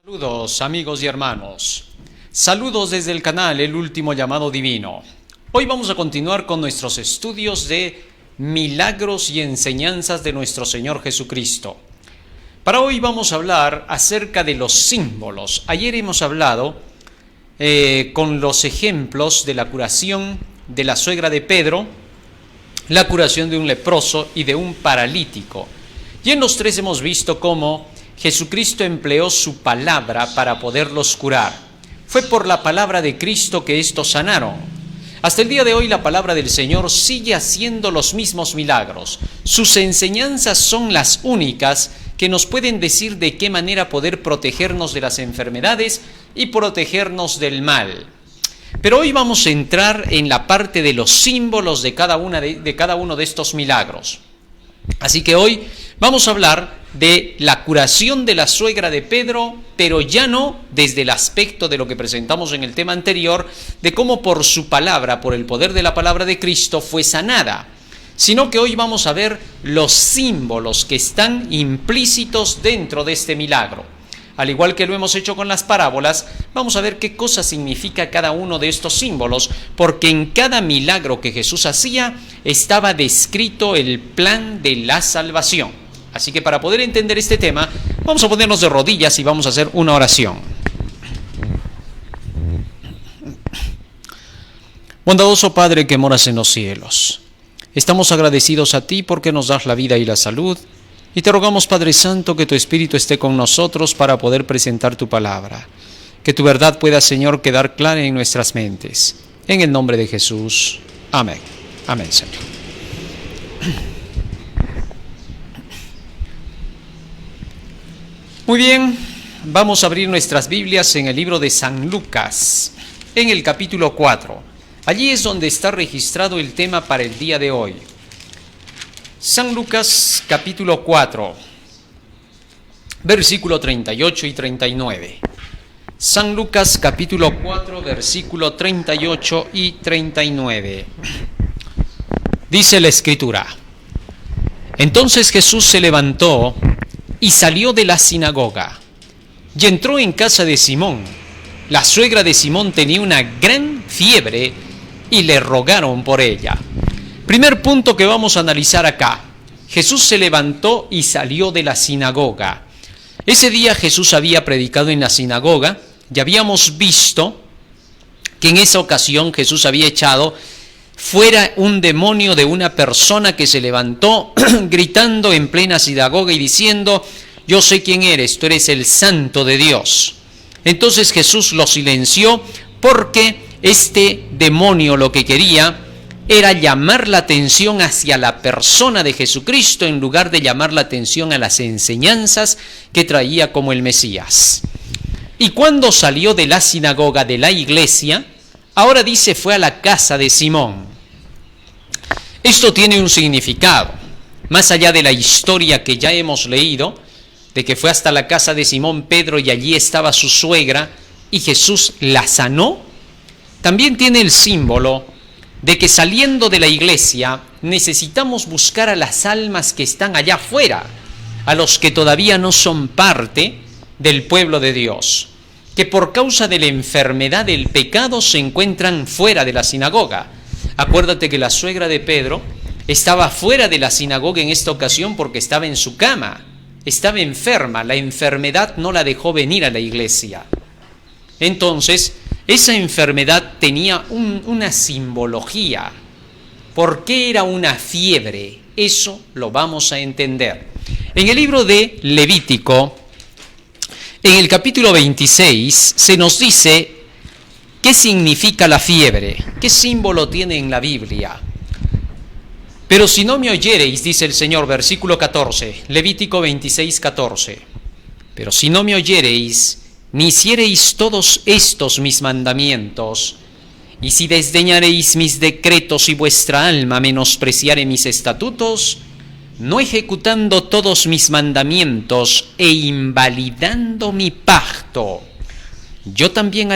Saludos amigos y hermanos, saludos desde el canal El Último Llamado Divino. Hoy vamos a continuar con nuestros estudios de milagros y enseñanzas de nuestro Señor Jesucristo. Para hoy vamos a hablar acerca de los símbolos. Ayer hemos hablado con los ejemplos de la curación de la suegra de Pedro, la curación de un leproso y de un paralítico. Y en los tres hemos visto cómo Jesucristo empleó su palabra para poderlos curar. Fue por la palabra de Cristo que estos sanaron. Hasta el día de hoy la palabra del Señor sigue haciendo los mismos milagros. Sus enseñanzas son las únicas que nos pueden decir de qué manera poder protegernos de las enfermedades y protegernos del mal. Pero hoy vamos a entrar en la parte de los símbolos de cada uno de estos milagros. Así que hoy vamos a hablar de la curación de la suegra de Pedro, pero ya no desde el aspecto de lo que presentamos en el tema anterior, de cómo por su palabra, por el poder de la palabra de Cristo, fue sanada, sino que hoy vamos a ver los símbolos que están implícitos dentro de este milagro. Al igual que lo hemos hecho con las parábolas, vamos a ver qué cosa significa cada uno de estos símbolos, porque en cada milagro que Jesús hacía estaba descrito el plan de la salvación. Así que para poder entender este tema, vamos a ponernos de rodillas y vamos a hacer una oración. Bondadoso Padre que moras en los cielos, estamos agradecidos a ti porque nos das la vida y la salud, y te rogamos, Padre Santo, que tu Espíritu esté con nosotros para poder presentar tu palabra. Que tu verdad pueda, Señor, quedar clara en nuestras mentes. En el nombre de Jesús. Amén. Amén, Señor. Muy bien, vamos a abrir nuestras Biblias en el libro de San Lucas, en el capítulo 4. Allí es donde está registrado el tema para el día de hoy. San Lucas capítulo 4, versículo 38 y 39. San Lucas capítulo 4, versículo 38 y 39. Dice la Escritura: Entonces Jesús se levantó y salió de la sinagoga y entró en casa de Simón. La suegra de Simón tenía una gran fiebre y le rogaron por ella. Primer punto que vamos a analizar acá. Jesús se levantó y salió de la sinagoga. Ese día Jesús había predicado en la sinagoga y habíamos visto que en esa ocasión Jesús había echado fuera un demonio de una persona que se levantó gritando en plena sinagoga y diciendo: yo sé quién eres, tú eres el Santo de Dios. Entonces Jesús lo silenció porque este demonio lo que quería era llamar la atención hacia la persona de Jesucristo en lugar de llamar la atención a las enseñanzas que traía como el Mesías. Y cuando salió de la sinagoga, de la iglesia, ahora dice fue a la casa de Simón. Esto tiene un significado, más allá de la historia que ya hemos leído, de que fue hasta la casa de Simón Pedro y allí estaba su suegra y Jesús la sanó. También tiene el símbolo de que saliendo de la iglesia necesitamos buscar a las almas que están allá afuera, a los que todavía no son parte del pueblo de Dios, que por causa de la enfermedad del pecado se encuentran fuera de la sinagoga. Acuérdate que la suegra de Pedro estaba fuera de la sinagoga en esta ocasión porque estaba en su cama, estaba enferma, la enfermedad no la dejó venir a la iglesia. Entonces, esa enfermedad tenía una simbología. ¿Por qué era una fiebre? Eso lo vamos a entender. En el libro de Levítico, en el capítulo 26, se nos dice qué significa la fiebre, qué símbolo tiene en la Biblia. Pero si no me oyereis, dice el Señor, versículo 14, Levítico 26, 14. Pero si no me oyereis, ni hiciereis todos estos mis mandamientos, y si desdeñareis mis decretos y vuestra alma menospreciare mis estatutos, no ejecutando todos mis mandamientos e invalidando mi pacto, yo también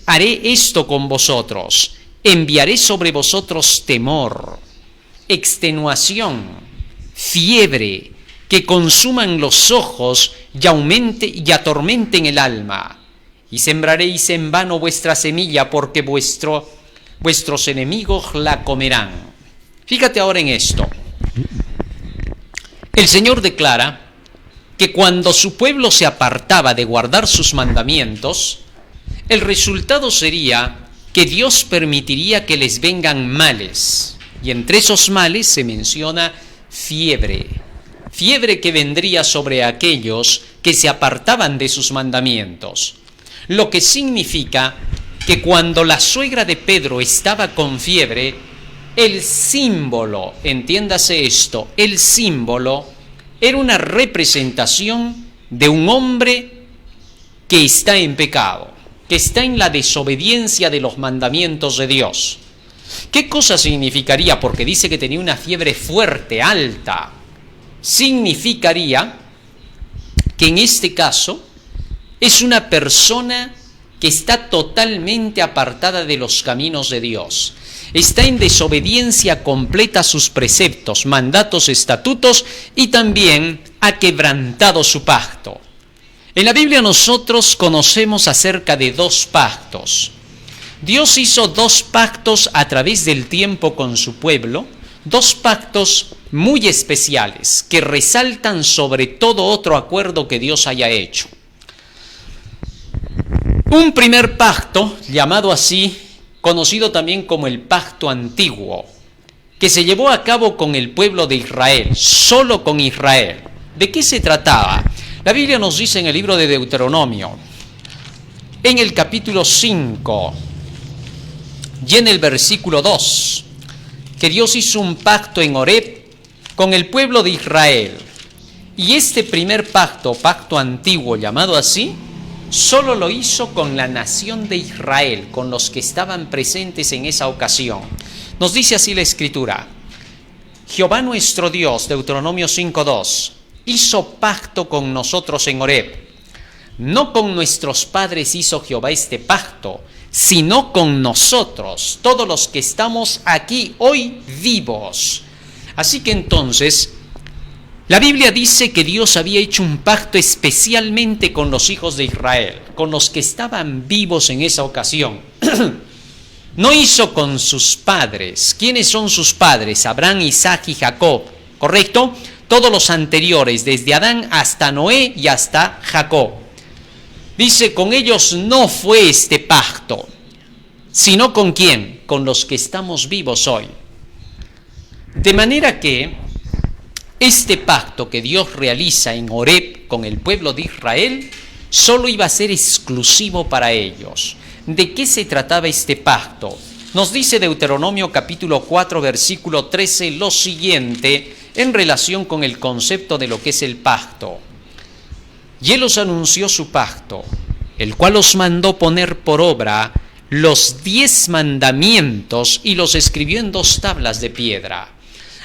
haré esto con vosotros, enviaré sobre vosotros temor, extenuación, fiebre, que consuman los ojos y atormenten el alma. Y sembraréis en vano vuestra semilla, porque vuestros enemigos la comerán. Fíjate ahora en esto. El Señor declara que cuando su pueblo se apartaba de guardar sus mandamientos, el resultado sería que Dios permitiría que les vengan males. Y entre esos males se menciona fiebre. Fiebre que vendría sobre aquellos que se apartaban de sus mandamientos. Lo que significa que cuando la suegra de Pedro estaba con fiebre, el símbolo, entiéndase esto, el símbolo era una representación de un hombre que está en pecado, que está en la desobediencia de los mandamientos de Dios. ¿Qué cosa significaría? Porque dice que tenía una fiebre fuerte, alta. Significaría que en este caso es una persona que está totalmente apartada de los caminos de Dios. Está en desobediencia completa a sus preceptos, mandatos, estatutos, y también ha quebrantado su pacto. En la Biblia nosotros conocemos acerca de 2 pactos. Dios hizo 2 pactos a través del tiempo con su pueblo, 2 pactos muy especiales que resaltan sobre todo otro acuerdo que Dios haya hecho. Un primer pacto, llamado así, conocido también como el pacto antiguo, que se llevó a cabo con el pueblo de Israel, solo con Israel. ¿De qué se trataba? La Biblia nos dice en el libro de Deuteronomio, en el capítulo 5 y en el versículo 2, que Dios hizo un pacto en Horeb con el pueblo de Israel. Y este primer pacto, pacto antiguo llamado así, solo lo hizo con la nación de Israel, con los que estaban presentes en esa ocasión. Nos dice así la Escritura: Jehová nuestro Dios, Deuteronomio 5:2, hizo pacto con nosotros en Horeb. No con nuestros padres hizo Jehová este pacto, sino con nosotros, todos los que estamos aquí hoy vivos. Así que entonces, la Biblia dice que Dios había hecho un pacto especialmente con los hijos de Israel, con los que estaban vivos en esa ocasión. No hizo con sus padres. ¿Quiénes son sus padres? Abraham, Isaac y Jacob, ¿correcto? Todos los anteriores, desde Adán hasta Noé y hasta Jacob. Dice, con ellos no fue este pacto, sino ¿con quién? Con los que estamos vivos hoy. De manera que este pacto que Dios realiza en Horeb con el pueblo de Israel solo iba a ser exclusivo para ellos. ¿De qué se trataba este pacto? Nos dice Deuteronomio capítulo 4 versículo 13 lo siguiente en relación con el concepto de lo que es el pacto. Y él os anunció su pacto, el cual os mandó poner por obra los 10 mandamientos y los escribió en 2 tablas de piedra.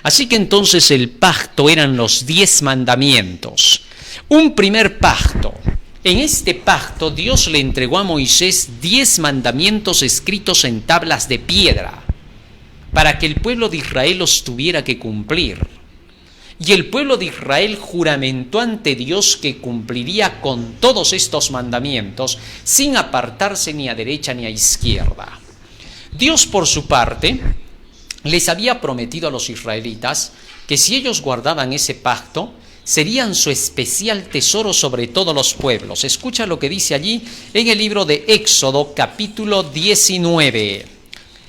Así que entonces el pacto eran los 10 mandamientos. Un primer pacto. En este pacto Dios le entregó a Moisés 10 mandamientos escritos en tablas de piedra para que el pueblo de Israel los tuviera que cumplir. Y el pueblo de Israel juramentó ante Dios que cumpliría con todos estos mandamientos sin apartarse ni a derecha ni a izquierda. Dios, por su parte, les había prometido a los israelitas que si ellos guardaban ese pacto, serían su especial tesoro sobre todos los pueblos. Escucha lo que dice allí en el libro de Éxodo capítulo 19.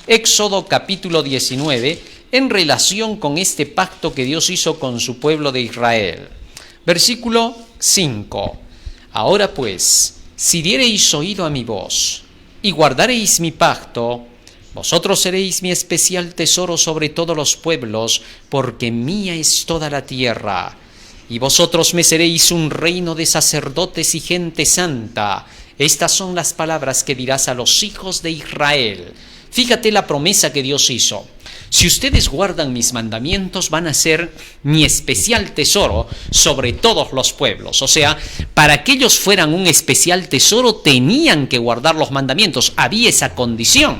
Éxodo capítulo 19, en relación con este pacto que Dios hizo con su pueblo de Israel. Versículo 5. Ahora pues, si diereis oído a mi voz y guardareis mi pacto, vosotros seréis mi especial tesoro sobre todos los pueblos, porque mía es toda la tierra. Y vosotros me seréis un reino de sacerdotes y gente santa. Estas son las palabras que dirás a los hijos de Israel. Fíjate la promesa que Dios hizo. Si ustedes guardan mis mandamientos, van a ser mi especial tesoro sobre todos los pueblos. O sea, para que ellos fueran un especial tesoro, tenían que guardar los mandamientos. Había esa condición.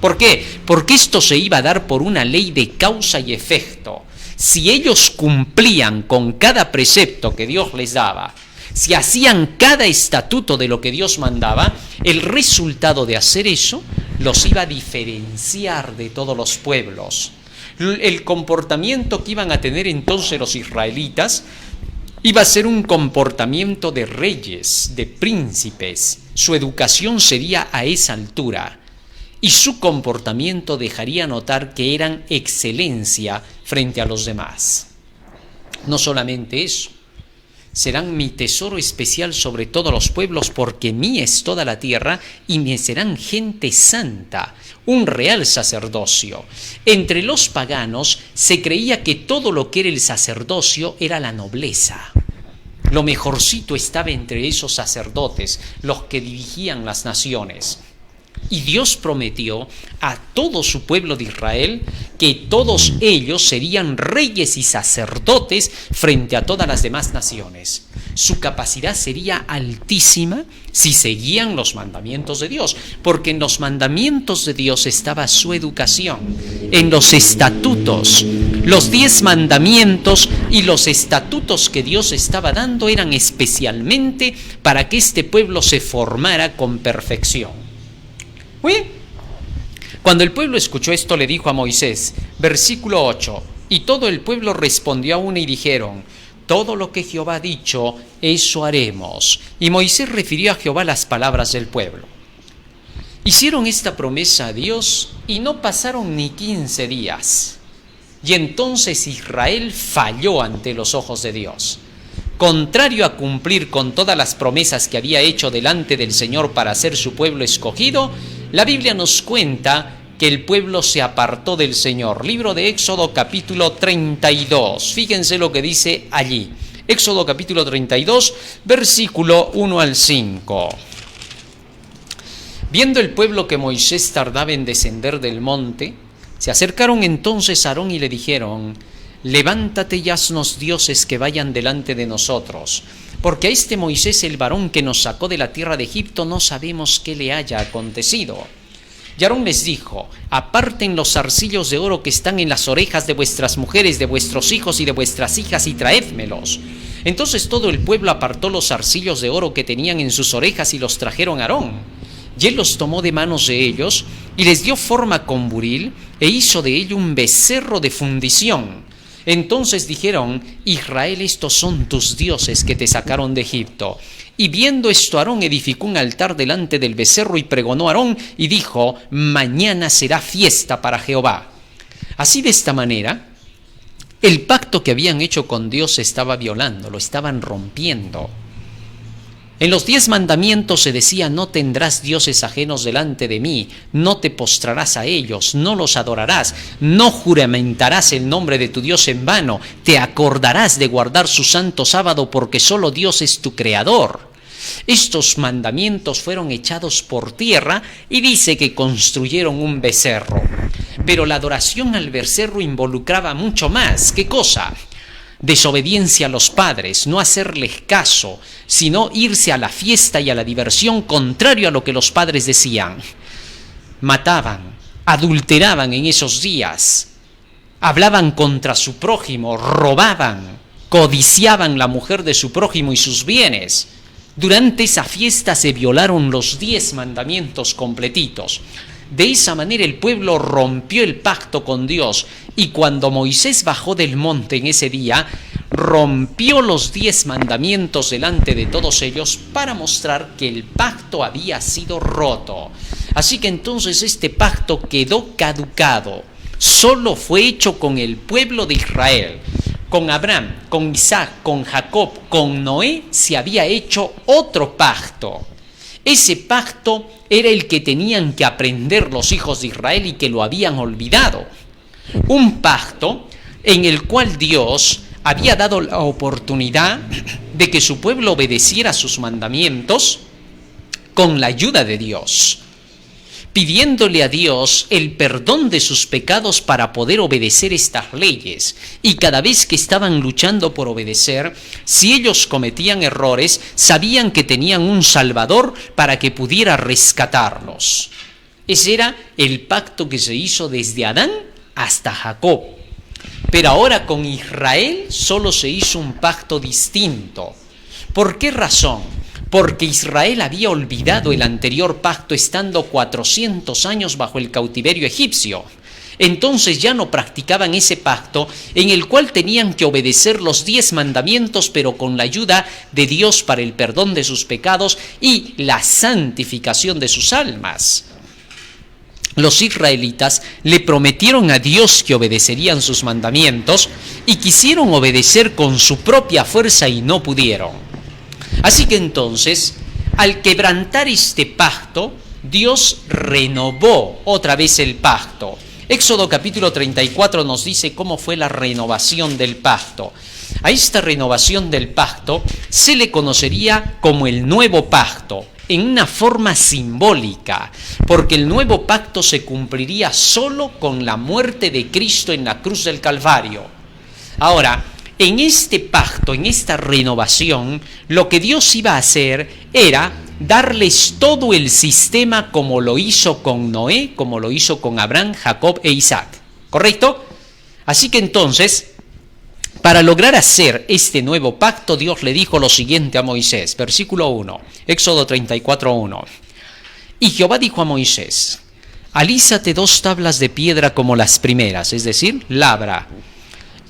¿Por qué? Porque esto se iba a dar por una ley de causa y efecto. si ellos cumplían con cada precepto que Dios les daba, si hacían cada estatuto de lo que Dios mandaba, el resultado de hacer eso los iba a diferenciar de todos los pueblos. El comportamiento que iban a tener entonces los israelitas iba a ser un comportamiento de reyes, de príncipes. Su educación sería a esa altura y su comportamiento dejaría notar que eran excelencia frente a los demás. No solamente eso, serán mi tesoro especial sobre todos los pueblos, porque mía es toda la tierra, y me serán gente santa, un real sacerdocio. Entre los paganos se creía que todo lo que era el sacerdocio era la nobleza. Lo mejorcito estaba entre esos sacerdotes, los que dirigían las naciones. Y Dios prometió a todo su pueblo de Israel que todos ellos serían reyes y sacerdotes frente a todas las demás naciones. Su capacidad sería altísima si seguían los mandamientos de Dios, porque en los mandamientos de Dios estaba su educación, en los estatutos. Los 10 mandamientos y los estatutos que Dios estaba dando eran especialmente para que este pueblo se formara con perfección. Cuando el pueblo escuchó esto, le dijo a Moisés, versículo 8, y todo el pueblo respondió a una y dijeron, todo lo que Jehová ha dicho, eso haremos. Y Moisés refirió a Jehová las palabras del pueblo. Hicieron esta promesa a Dios y no pasaron ni 15 días. Y entonces Israel falló ante los ojos de Dios. Contrario a cumplir con todas las promesas que había hecho delante del Señor para ser su pueblo escogido, la Biblia nos cuenta que el pueblo se apartó del Señor. Libro de Éxodo capítulo 32. Fíjense lo que dice allí. Éxodo capítulo 32, versículo 1 al 5. Viendo el pueblo que Moisés tardaba en descender del monte, se acercaron entonces a Aarón y le dijeron, levántate y haznos dioses que vayan delante de nosotros, porque a este Moisés, el varón que nos sacó de la tierra de Egipto, no sabemos qué le haya acontecido. Y Aarón les dijo, aparten los zarcillos de oro que están en las orejas de vuestras mujeres, de vuestros hijos y de vuestras hijas, y traédmelos. Entonces todo el pueblo apartó los zarcillos de oro que tenían en sus orejas y los trajeron a Aarón. Y él los tomó de manos de ellos y les dio forma con buril e hizo de ello un becerro de fundición. Entonces dijeron, Israel, estos son tus dioses que te sacaron de Egipto. Y viendo esto, Aarón edificó un altar delante del becerro y pregonó a Aarón y dijo, mañana será fiesta para Jehová. Así, de esta manera, el pacto que habían hecho con Dios se estaba violando, lo estaban rompiendo. En los 10 mandamientos se decía, no tendrás dioses ajenos delante de mí, no te postrarás a ellos, no los adorarás, no juramentarás el nombre de tu Dios en vano, te acordarás de guardar su santo sábado porque solo Dios es tu creador. Estos mandamientos fueron echados por tierra y dice que construyeron un becerro. Pero la adoración al becerro involucraba mucho más. ¿Qué cosa? Desobediencia a los padres, no hacerles caso, sino irse a la fiesta y a la diversión contrario a lo que los padres decían. Mataban, adulteraban en esos días, hablaban contra su prójimo, robaban, codiciaban la mujer de su prójimo y sus bienes. Durante esa fiesta se violaron los 10 mandamientos completitos. De esa manera el pueblo rompió el pacto con Dios, y cuando Moisés bajó del monte en ese día, rompió los 10 mandamientos delante de todos ellos para mostrar que el pacto había sido roto. Así que entonces este pacto quedó caducado. Solo fue hecho con el pueblo de Israel. Con Abraham, con Isaac, con Jacob, con Noé se había hecho otro pacto. Ese pacto era el que tenían que aprender los hijos de Israel y que lo habían olvidado. Un pacto en el cual Dios había dado la oportunidad de que su pueblo obedeciera sus mandamientos con la ayuda de Dios, pidiéndole a Dios el perdón de sus pecados para poder obedecer estas leyes. Y cada vez que estaban luchando por obedecer, si ellos cometían errores, sabían que tenían un Salvador para que pudiera rescatarlos. Ese era el pacto que se hizo desde Adán hasta Jacob. Pero ahora con Israel solo se hizo un pacto distinto. ¿Por qué razón? Porque Israel había olvidado el anterior pacto estando 400 años bajo el cautiverio egipcio. Entonces ya no practicaban ese pacto en el cual tenían que obedecer los 10 mandamientos, pero con la ayuda de Dios para el perdón de sus pecados y la santificación de sus almas. Los israelitas le prometieron a Dios que obedecerían sus mandamientos y quisieron obedecer con su propia fuerza y no pudieron. Así que entonces, al quebrantar este pacto, Dios renovó otra vez el pacto. Éxodo capítulo 34 nos dice cómo fue la renovación del pacto. A esta renovación del pacto se le conocería como el nuevo pacto, en una forma simbólica, porque el nuevo pacto se cumpliría solo con la muerte de Cristo en la cruz del Calvario. Ahora, en este pacto, en esta renovación, lo que Dios iba a hacer era darles todo el sistema como lo hizo con Noé, como lo hizo con Abraham, Jacob e Isaac. ¿Correcto? Así que entonces, para lograr hacer este nuevo pacto, Dios le dijo lo siguiente a Moisés, versículo 1, Éxodo 34:1. Y Jehová dijo a Moisés: alízate 2 tablas de piedra como las primeras, es decir, labra,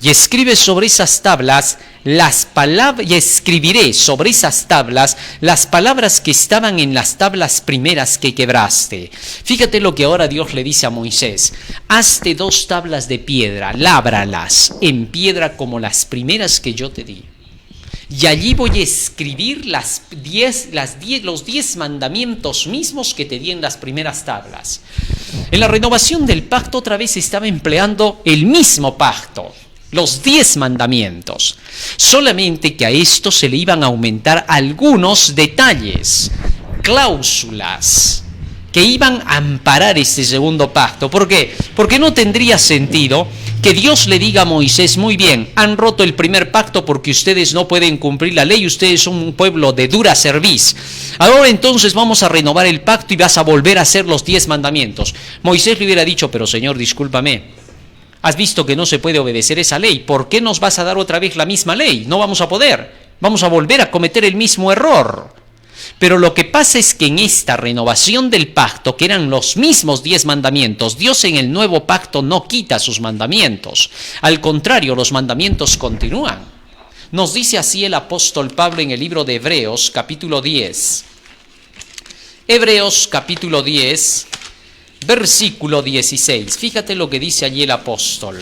y escribe sobre esas tablas las palabras, y escribiré sobre esas tablas las palabras que estaban en las tablas primeras que quebraste. Fíjate lo que ahora Dios le dice a Moisés: hazte 2 tablas de piedra, lábralas en piedra como las primeras que yo te di. Y allí voy a escribir los 10 mandamientos mismos que te di en las primeras tablas. En la renovación del pacto otra vez estaba empleando el mismo pacto, los 10 mandamientos, solamente que a esto se le iban a aumentar algunos detalles, cláusulas que iban a amparar este segundo pacto. ¿Por qué? Porque no tendría sentido que Dios le diga a Moisés: muy bien, han roto el primer pacto porque ustedes no pueden cumplir la ley, ustedes son un pueblo de dura cerviz. Ahora entonces vamos a renovar el pacto y vas a volver a hacer los 10 mandamientos. Moisés le hubiera dicho: pero Señor, discúlpame, has visto que no se puede obedecer esa ley, ¿por qué nos vas a dar otra vez la misma ley? No vamos a poder, vamos a volver a cometer el mismo error. Pero lo que pasa es que en esta renovación del pacto, que eran los mismos 10 mandamientos, Dios en el nuevo pacto no quita sus mandamientos. Al contrario, los mandamientos continúan. Nos dice así el apóstol Pablo en el libro de Hebreos, capítulo 10. Hebreos, capítulo 10, versículo 16. Fíjate lo que dice allí el apóstol.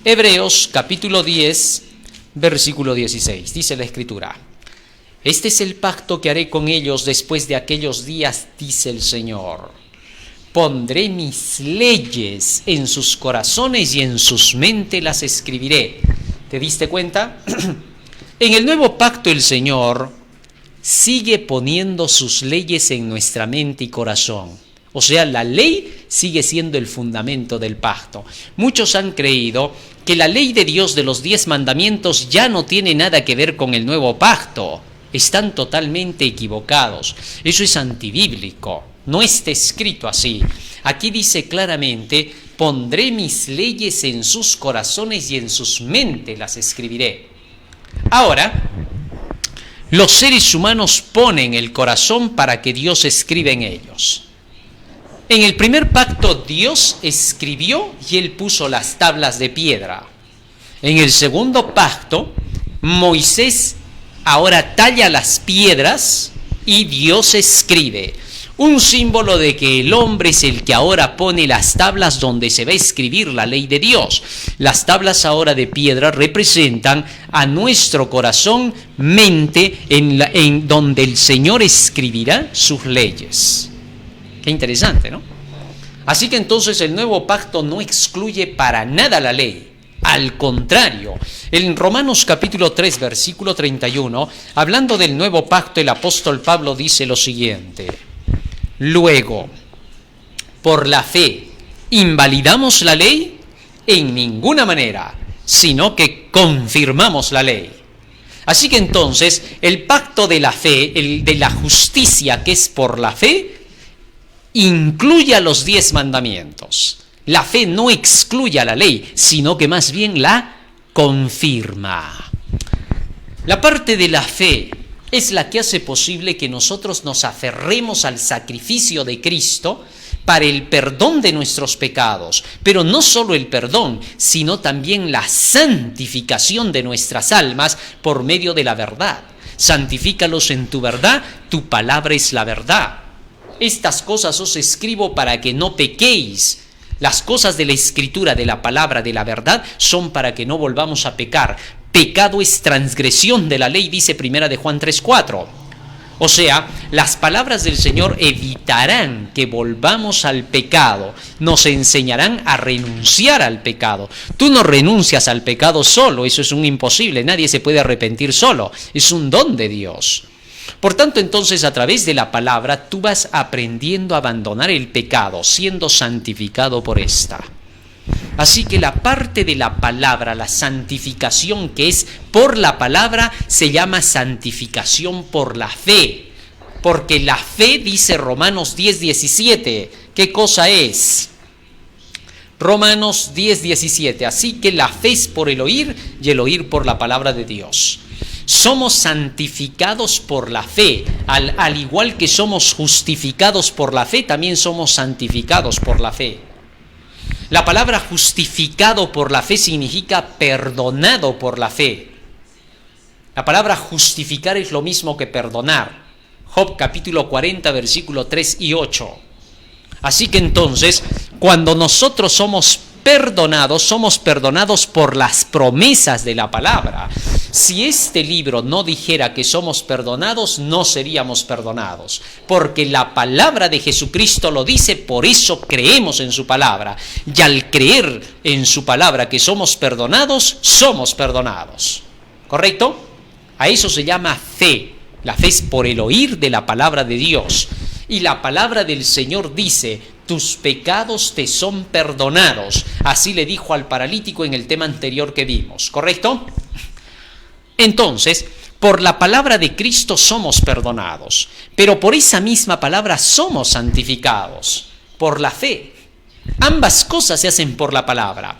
Hebreos, capítulo 10, versículo 16. Dice la Escritura: este es el pacto que haré con ellos después de aquellos días, dice el Señor. Pondré mis leyes en sus corazones y en sus mentes las escribiré. ¿Te diste cuenta? En el nuevo pacto el Señor sigue poniendo sus leyes en nuestra mente y corazón. O sea, la ley sigue siendo el fundamento del pacto. Muchos han creído que la ley de Dios de los 10 mandamientos ya no tiene nada que ver con el nuevo pacto. Están totalmente equivocados. Eso es antibíblico. No está escrito así. Aquí dice claramente: pondré mis leyes en sus corazones y en sus mentes las escribiré. Ahora, los seres humanos ponen el corazón para que Dios escriba en ellos. En el primer pacto Dios escribió y Él puso las tablas de piedra. En el segundo pacto, Moisés ahora talla las piedras y Dios escribe. Un símbolo de que el hombre es el que ahora pone las tablas donde se va a escribir la ley de Dios. Las tablas ahora de piedra representan a nuestro corazón, mente, en donde el Señor escribirá sus leyes. Qué interesante, ¿no? Así que entonces el nuevo pacto no excluye para nada la ley. Al contrario, en Romanos capítulo 3, versículo 31, hablando del nuevo pacto, el apóstol Pablo dice lo siguiente: luego, por la fe, ¿invalidamos la ley? En ninguna manera, sino que confirmamos la ley. Así que entonces, el pacto de la fe, el de la justicia que es por la fe, incluye a los 10 mandamientos. La fe no excluye a la ley, sino que más bien la confirma. La parte de la fe es la que hace posible que nosotros nos aferremos al sacrificio de Cristo para el perdón de nuestros pecados, pero no solo el perdón, sino también la santificación de nuestras almas por medio de la verdad. Santifícalos en tu verdad, tu palabra es la verdad. Estas cosas os escribo para que no pequéis. Las cosas de la Escritura, de la palabra, de la verdad, son para que no volvamos a pecar. Pecado es transgresión de la ley, dice 1 de Juan 3:4. O sea, las palabras del Señor evitarán que volvamos al pecado, nos enseñarán a renunciar al pecado. Tú no renuncias al pecado solo, eso es un imposible, nadie se puede arrepentir solo, es un don de Dios. Por tanto, entonces, a través de la palabra, tú vas aprendiendo a abandonar el pecado, siendo santificado por esta. Así que la parte de la palabra, la santificación que es por la palabra, se llama santificación por la fe. Porque la fe, dice Romanos 10:17, ¿qué cosa es? Romanos 10:17, así que la fe es por el oír y el oír por la palabra de Dios. Somos santificados por la fe, al igual que somos justificados por la fe, también somos santificados por la fe. La palabra justificado por la fe significa perdonado por la fe. La palabra justificar es lo mismo que perdonar. Job capítulo 40, versículo 3 y 8. Así que entonces, cuando nosotros somos perdonados por las promesas de la palabra. Si este libro no dijera que somos perdonados, no seríamos perdonados, porque la palabra de Jesucristo lo dice, por eso creemos en su palabra, y al creer en su palabra que somos perdonados, ¿correcto? A eso se llama fe. La fe es por el oír de la palabra de Dios, y la palabra del Señor dice: tus pecados te son perdonados. Así le dijo al paralítico en el tema anterior que vimos, ¿correcto? Entonces, por la palabra de Cristo somos perdonados, pero por esa misma palabra somos santificados, por la fe. Ambas cosas se hacen por la palabra.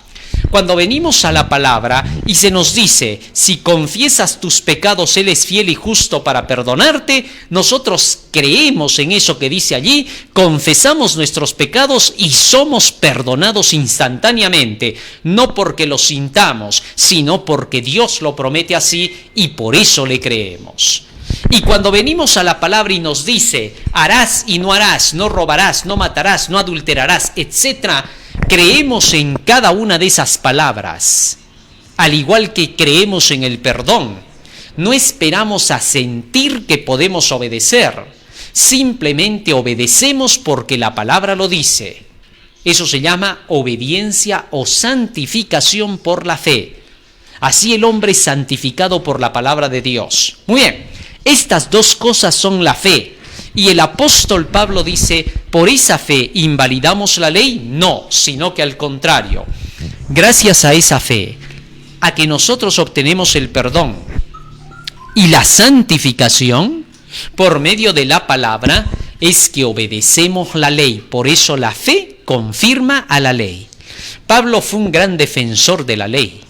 Cuando venimos a la palabra y se nos dice, si confiesas tus pecados, Él es fiel y justo para perdonarte, nosotros creemos en eso que dice allí, confesamos nuestros pecados y somos perdonados instantáneamente, no porque lo sintamos, sino porque Dios lo promete así y por eso le creemos. Y cuando venimos a la palabra y nos dice, harás y no harás, no robarás, no matarás, no adulterarás, etc., creemos en cada una de esas palabras, al igual que creemos en el perdón. No esperamos a sentir que podemos obedecer, simplemente obedecemos porque la palabra lo dice. Eso se llama obediencia o santificación por la fe. Así el hombre es santificado por la palabra de Dios. Muy bien, estas dos cosas son la fe. Y el apóstol Pablo dice, ¿por esa fe invalidamos la ley? No, sino que al contrario, gracias a esa fe, a que nosotros obtenemos el perdón y la santificación por medio de la palabra, es que obedecemos la ley. Por eso la fe confirma a la ley. Pablo fue un gran defensor de la ley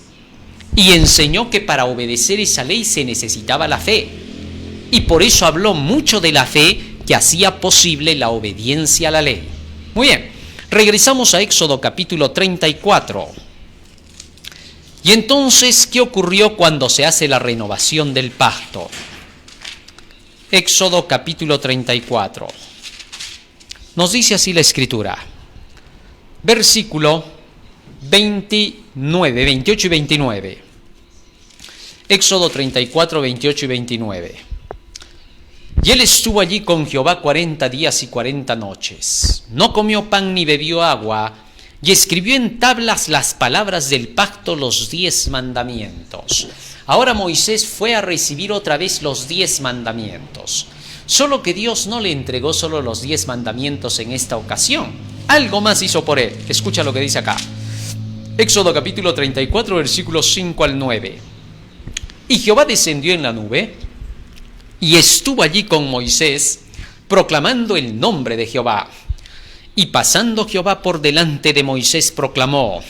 y enseñó que para obedecer esa ley se necesitaba la fe. Y por eso habló mucho de la fe que hacía posible la obediencia a la ley. Muy bien, regresamos a Éxodo capítulo 34. Y entonces, ¿qué ocurrió cuando se hace la renovación del pacto? Éxodo capítulo 34. Nos dice así la Escritura. Versículo 29, 28 y 29. Éxodo 34, 28 y 29. Y él estuvo allí con Jehová 40 días y 40 noches. No comió pan ni bebió agua, y escribió en tablas las palabras del pacto, los 10 mandamientos. Ahora Moisés fue a recibir otra vez los 10 mandamientos. Solo que Dios no le entregó solo los 10 mandamientos en esta ocasión. Algo más hizo por él. Escucha lo que dice acá. Éxodo capítulo 34, versículos 5 al 9. Y Jehová descendió en la nube y estuvo allí con Moisés, proclamando el nombre de Jehová. Y pasando Jehová por delante de Moisés proclamó: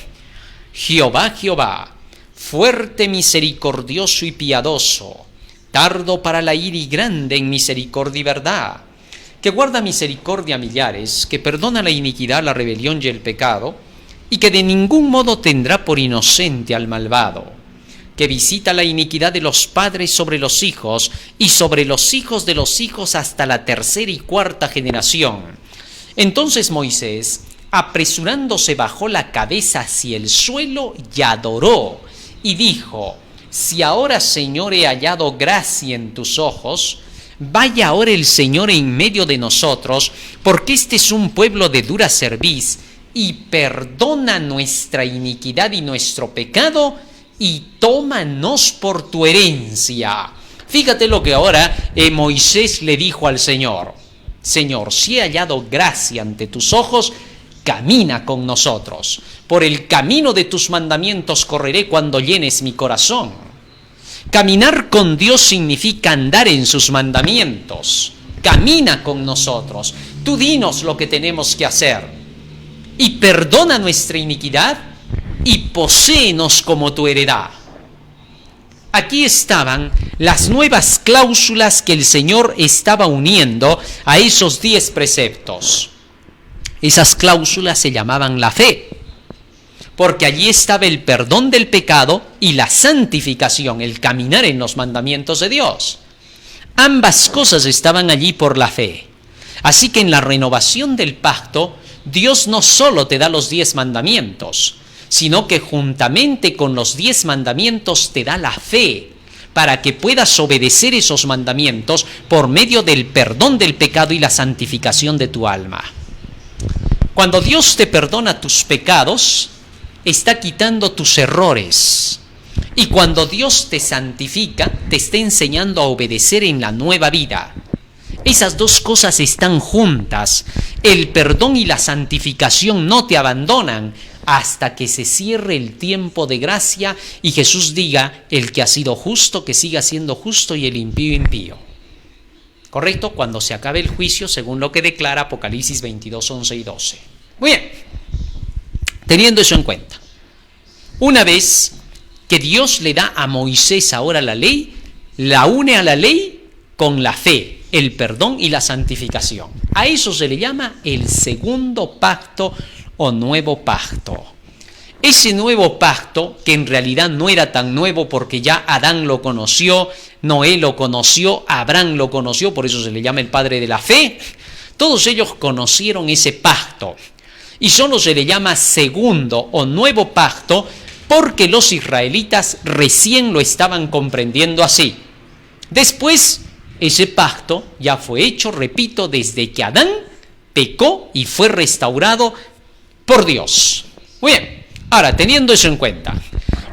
Jehová, Jehová, fuerte, misericordioso y piadoso, tardo para la ira y grande en misericordia y verdad, que guarda misericordia a millares, que perdona la iniquidad, la rebelión y el pecado, y que de ningún modo tendrá por inocente al malvado, que visita la iniquidad de los padres sobre los hijos, y sobre los hijos de los hijos hasta la tercera y cuarta generación. Entonces Moisés, apresurándose, bajó la cabeza hacia el suelo y adoró, y dijo: si ahora, Señor, he hallado gracia en tus ojos, vaya ahora el Señor en medio de nosotros, porque este es un pueblo de dura cerviz, y perdona nuestra iniquidad y nuestro pecado, y tómanos por tu herencia. Fíjate lo que ahora Moisés le dijo al Señor: Señor, si he hallado gracia ante tus ojos, camina con nosotros. Por el camino de tus mandamientos correré cuando llenes mi corazón. Caminar con Dios significa andar en sus mandamientos. Camina con nosotros. Tú dinos lo que tenemos que hacer. Y perdona nuestra iniquidad y poséenos como tu heredad. Aquí estaban las nuevas cláusulas que el Señor estaba uniendo a esos 10 preceptos. Esas cláusulas se llamaban la fe, porque allí estaba el perdón del pecado y la santificación, el caminar en los mandamientos de Dios. Ambas cosas estaban allí por la fe. Así que en la renovación del pacto, Dios no solo te da los 10 mandamientos, sino que juntamente con los 10 mandamientos te da la fe, para que puedas obedecer esos mandamientos por medio del perdón del pecado y la santificación de tu alma. Cuando Dios te perdona tus pecados, está quitando tus errores. Y cuando Dios te santifica, te está enseñando a obedecer en la nueva vida. Esas dos cosas están juntas. El perdón y la santificación no te abandonan hasta que se cierre el tiempo de gracia y Jesús diga: el que ha sido justo, que siga siendo justo, y el impío, impío. ¿Correcto? Cuando se acabe el juicio, según lo que declara Apocalipsis 22, 11 y 12. Muy bien. Teniendo eso en cuenta, una vez que Dios le da a Moisés ahora la ley, la une a la ley con la fe, el perdón y la santificación. A eso se le llama el segundo pacto o nuevo pacto. Ese nuevo pacto, que en realidad no era tan nuevo porque ya Adán lo conoció, Noé lo conoció, Abraham lo conoció, por eso se le llama el padre de la fe. Todos ellos conocieron ese pacto y solo se le llama segundo o nuevo pacto porque los israelitas recién lo estaban comprendiendo así. Después, ese pacto ya fue hecho, repito, desde que Adán pecó y fue restaurado por Dios. Muy bien. Ahora, teniendo eso en cuenta,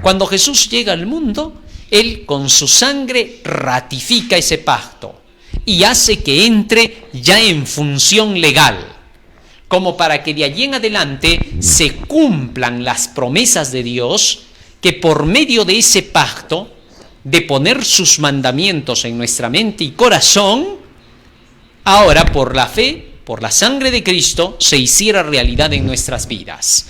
cuando Jesús llega al mundo, Él con su sangre ratifica ese pacto y hace que entre ya en función legal, como para que de allí en adelante se cumplan las promesas de Dios, que por medio de ese pacto, de poner sus mandamientos en nuestra mente y corazón, ahora por la fe, por la sangre de Cristo, se hiciera realidad en nuestras vidas.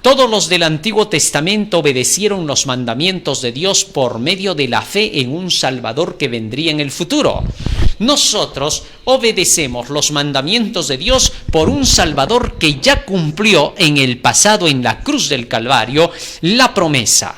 Todos los del Antiguo Testamento obedecieron los mandamientos de Dios por medio de la fe en un Salvador que vendría en el futuro. Nosotros obedecemos los mandamientos de Dios por un Salvador que ya cumplió en el pasado en la cruz del Calvario la promesa.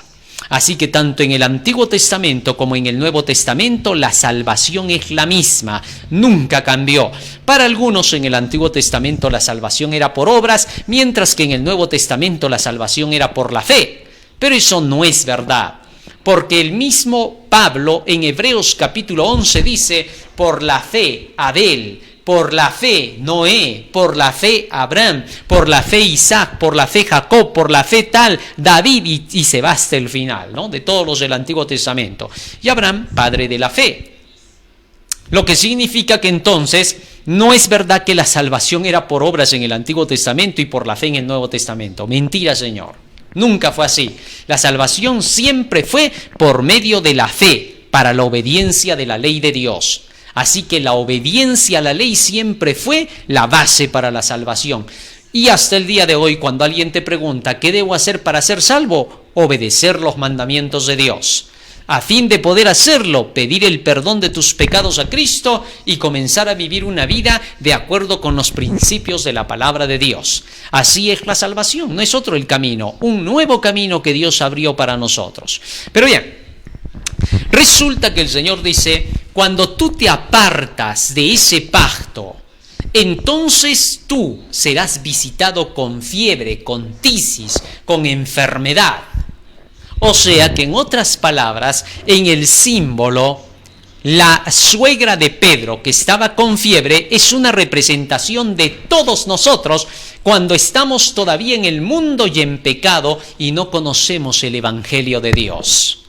Así que tanto en el Antiguo Testamento como en el Nuevo Testamento la salvación es la misma, nunca cambió. Para algunos en el Antiguo Testamento la salvación era por obras, mientras que en el Nuevo Testamento la salvación era por la fe. Pero eso no es verdad, porque el mismo Pablo en Hebreos capítulo 11 dice: por la fe Abel, por la fe Noé, por la fe Abraham, por la fe Isaac, por la fe Jacob, por la fe tal David, y se va hasta el final, ¿no?, de todos los del Antiguo Testamento. Y Abraham, padre de la fe. Lo que significa que entonces no es verdad que la salvación era por obras en el Antiguo Testamento y por la fe en el Nuevo Testamento. Mentira, Señor. Nunca fue así. La salvación siempre fue por medio de la fe, para la obediencia de la ley de Dios. Así que la obediencia a la ley siempre fue la base para la salvación. Y hasta el día de hoy, cuando alguien te pregunta ¿qué debo hacer para ser salvo? Obedecer los mandamientos de Dios. A fin de poder hacerlo, pedir el perdón de tus pecados a Cristo y comenzar a vivir una vida de acuerdo con los principios de la palabra de Dios. Así es la salvación, no es otro el camino, un nuevo camino que Dios abrió para nosotros. Pero bien, resulta que el Señor dice, cuando tú te apartas de ese pacto, entonces tú serás visitado con fiebre, con tisis, con enfermedad. O sea que en otras palabras, en el símbolo, la suegra de Pedro que estaba con fiebre es una representación de todos nosotros cuando estamos todavía en el mundo y en pecado y no conocemos el Evangelio de Dios.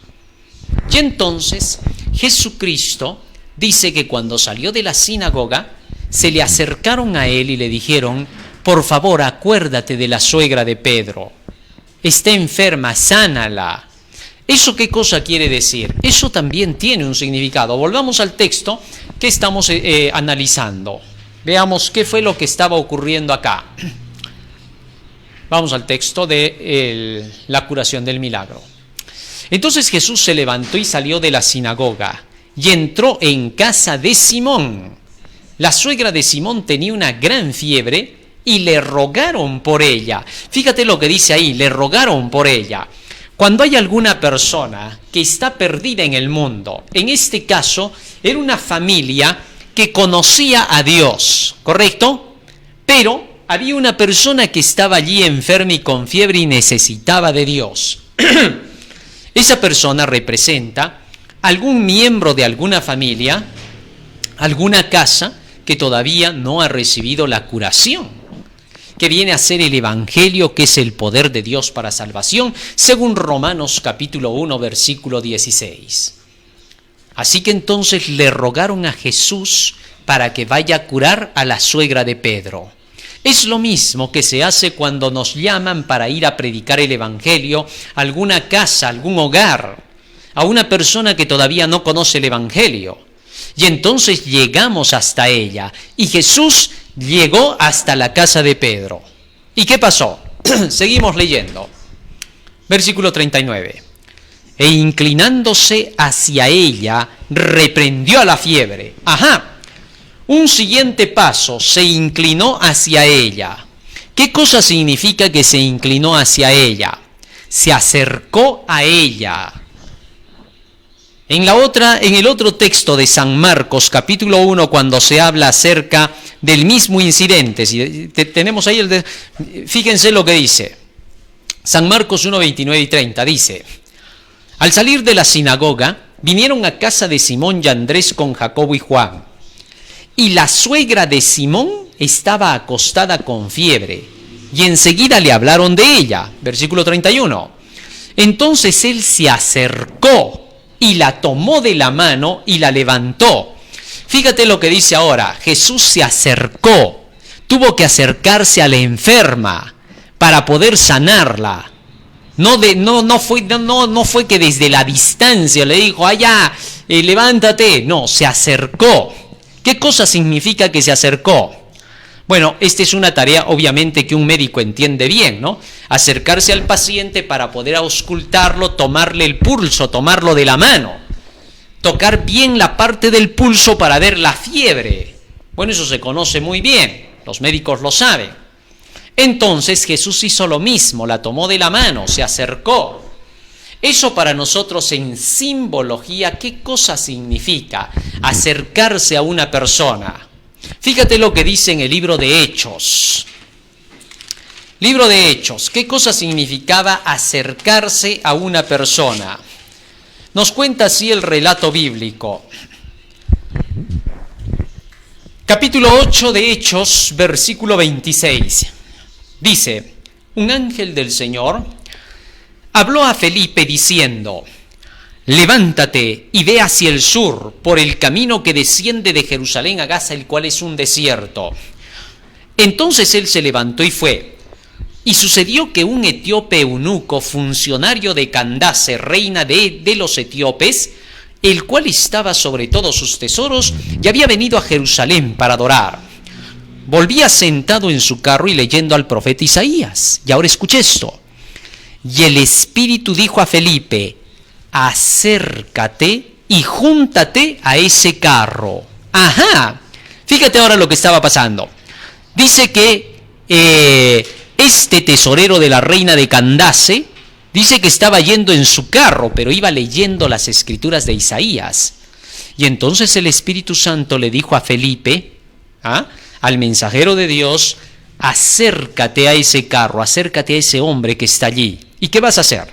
Y entonces Jesucristo dice que cuando salió de la sinagoga, se le acercaron a él y le dijeron, por favor, acuérdate de la suegra de Pedro. Está enferma, sánala. ¿Eso qué cosa quiere decir? Eso también tiene un significado. Volvamos al texto que estamos analizando. Veamos qué fue lo que estaba ocurriendo acá. Vamos al texto de la curación del milagro. Entonces Jesús se levantó y salió de la sinagoga y entró en casa de Simón. La suegra de Simón tenía una gran fiebre y le rogaron por ella. Fíjate lo que dice ahí, le rogaron por ella. Cuando hay alguna persona que está perdida en el mundo, en este caso era una familia que conocía a Dios, ¿correcto? Pero había una persona que estaba allí enferma y con fiebre y necesitaba de Dios. Esa persona representa algún miembro de alguna familia, alguna casa que todavía no ha recibido la curación, que viene a ser el Evangelio, que es el poder de Dios para salvación, según Romanos capítulo 1, versículo 16. Así que entonces le rogaron a Jesús para que vaya a curar a la suegra de Pedro. Es lo mismo que se hace cuando nos llaman para ir a predicar el Evangelio a alguna casa, a algún hogar, a una persona que todavía no conoce el Evangelio. Y entonces llegamos hasta ella, y Jesús llegó hasta la casa de Pedro. ¿Y qué pasó? Seguimos leyendo. Versículo 39. E inclinándose hacia ella, reprendió a la fiebre. Un siguiente paso, se inclinó hacia ella. ¿Qué cosa significa que se inclinó hacia ella? Se acercó a ella. En el otro texto de San Marcos, capítulo 1, cuando se habla acerca del mismo incidente, si tenemos ahí fíjense lo que dice. San Marcos 1, 29 y 30 dice, al salir de la sinagoga, vinieron a casa de Simón y Andrés con Jacobo y Juan. Y la suegra de Simón estaba acostada con fiebre, y enseguida le hablaron de ella. Versículo 31. Entonces él se acercó y la tomó de la mano y la levantó. Fíjate lo que dice ahora, Jesús se acercó, tuvo que acercarse a la enferma para poder sanarla. No fue que desde la distancia le dijo, levántate. No, se acercó. ¿Qué cosa significa que se acercó? Bueno, esta es una tarea obviamente que un médico entiende bien, ¿no? Acercarse al paciente para poder auscultarlo, tomarle el pulso, tomarlo de la mano, tocar bien la parte del pulso para ver la fiebre. Bueno, eso se conoce muy bien, los médicos lo saben. Entonces Jesús hizo lo mismo, la tomó de la mano, se acercó. Eso para nosotros en simbología, ¿qué cosa significa acercarse a una persona? Fíjate lo que dice en el libro de Hechos. Libro de Hechos, ¿qué cosa significaba acercarse a una persona? Nos cuenta así el relato bíblico. Capítulo 8 de Hechos, versículo 26. Dice, un ángel del Señor habló a Felipe diciendo, levántate y ve hacia el sur, por el camino que desciende de Jerusalén a Gaza, el cual es un desierto. Entonces él se levantó y fue. Y sucedió que un etíope eunuco, funcionario de Candace, reina de los etíopes, el cual estaba sobre todos sus tesoros, y había venido a Jerusalén para adorar. volvía sentado en su carro y leyendo al profeta Isaías. Y ahora escuche esto. Y el Espíritu dijo a Felipe, acércate y júntate a ese carro. Ajá, fíjate ahora lo que estaba pasando. Dice que este tesorero de la reina de Candace, dice que estaba yendo en su carro, pero iba leyendo las escrituras de Isaías. Y entonces el Espíritu Santo le dijo a Felipe, al mensajero de Dios, acércate a ese carro, acércate a ese hombre que está allí. ¿Y qué vas a hacer?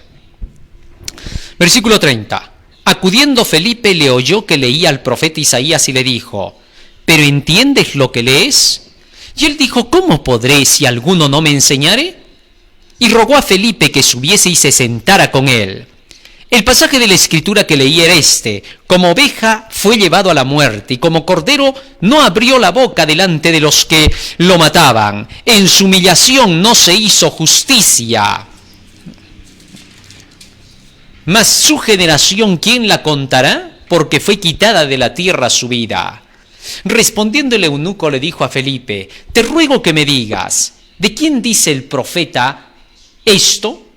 Versículo 30. Acudiendo Felipe le oyó que leía al profeta Isaías y le dijo, ¿pero entiendes lo que lees? Y él dijo, ¿cómo podré si alguno no me enseñare? Y rogó a Felipe que subiese y se sentara con él. El pasaje de la Escritura que leí era este: como oveja fue llevado a la muerte, y como cordero no abrió la boca delante de los que lo mataban. En su humillación no se hizo justicia. Mas su generación, ¿quién la contará? Porque fue quitada de la tierra su vida. Respondiendo el eunuco le dijo a Felipe, te ruego que me digas, ¿de quién dice el profeta esto?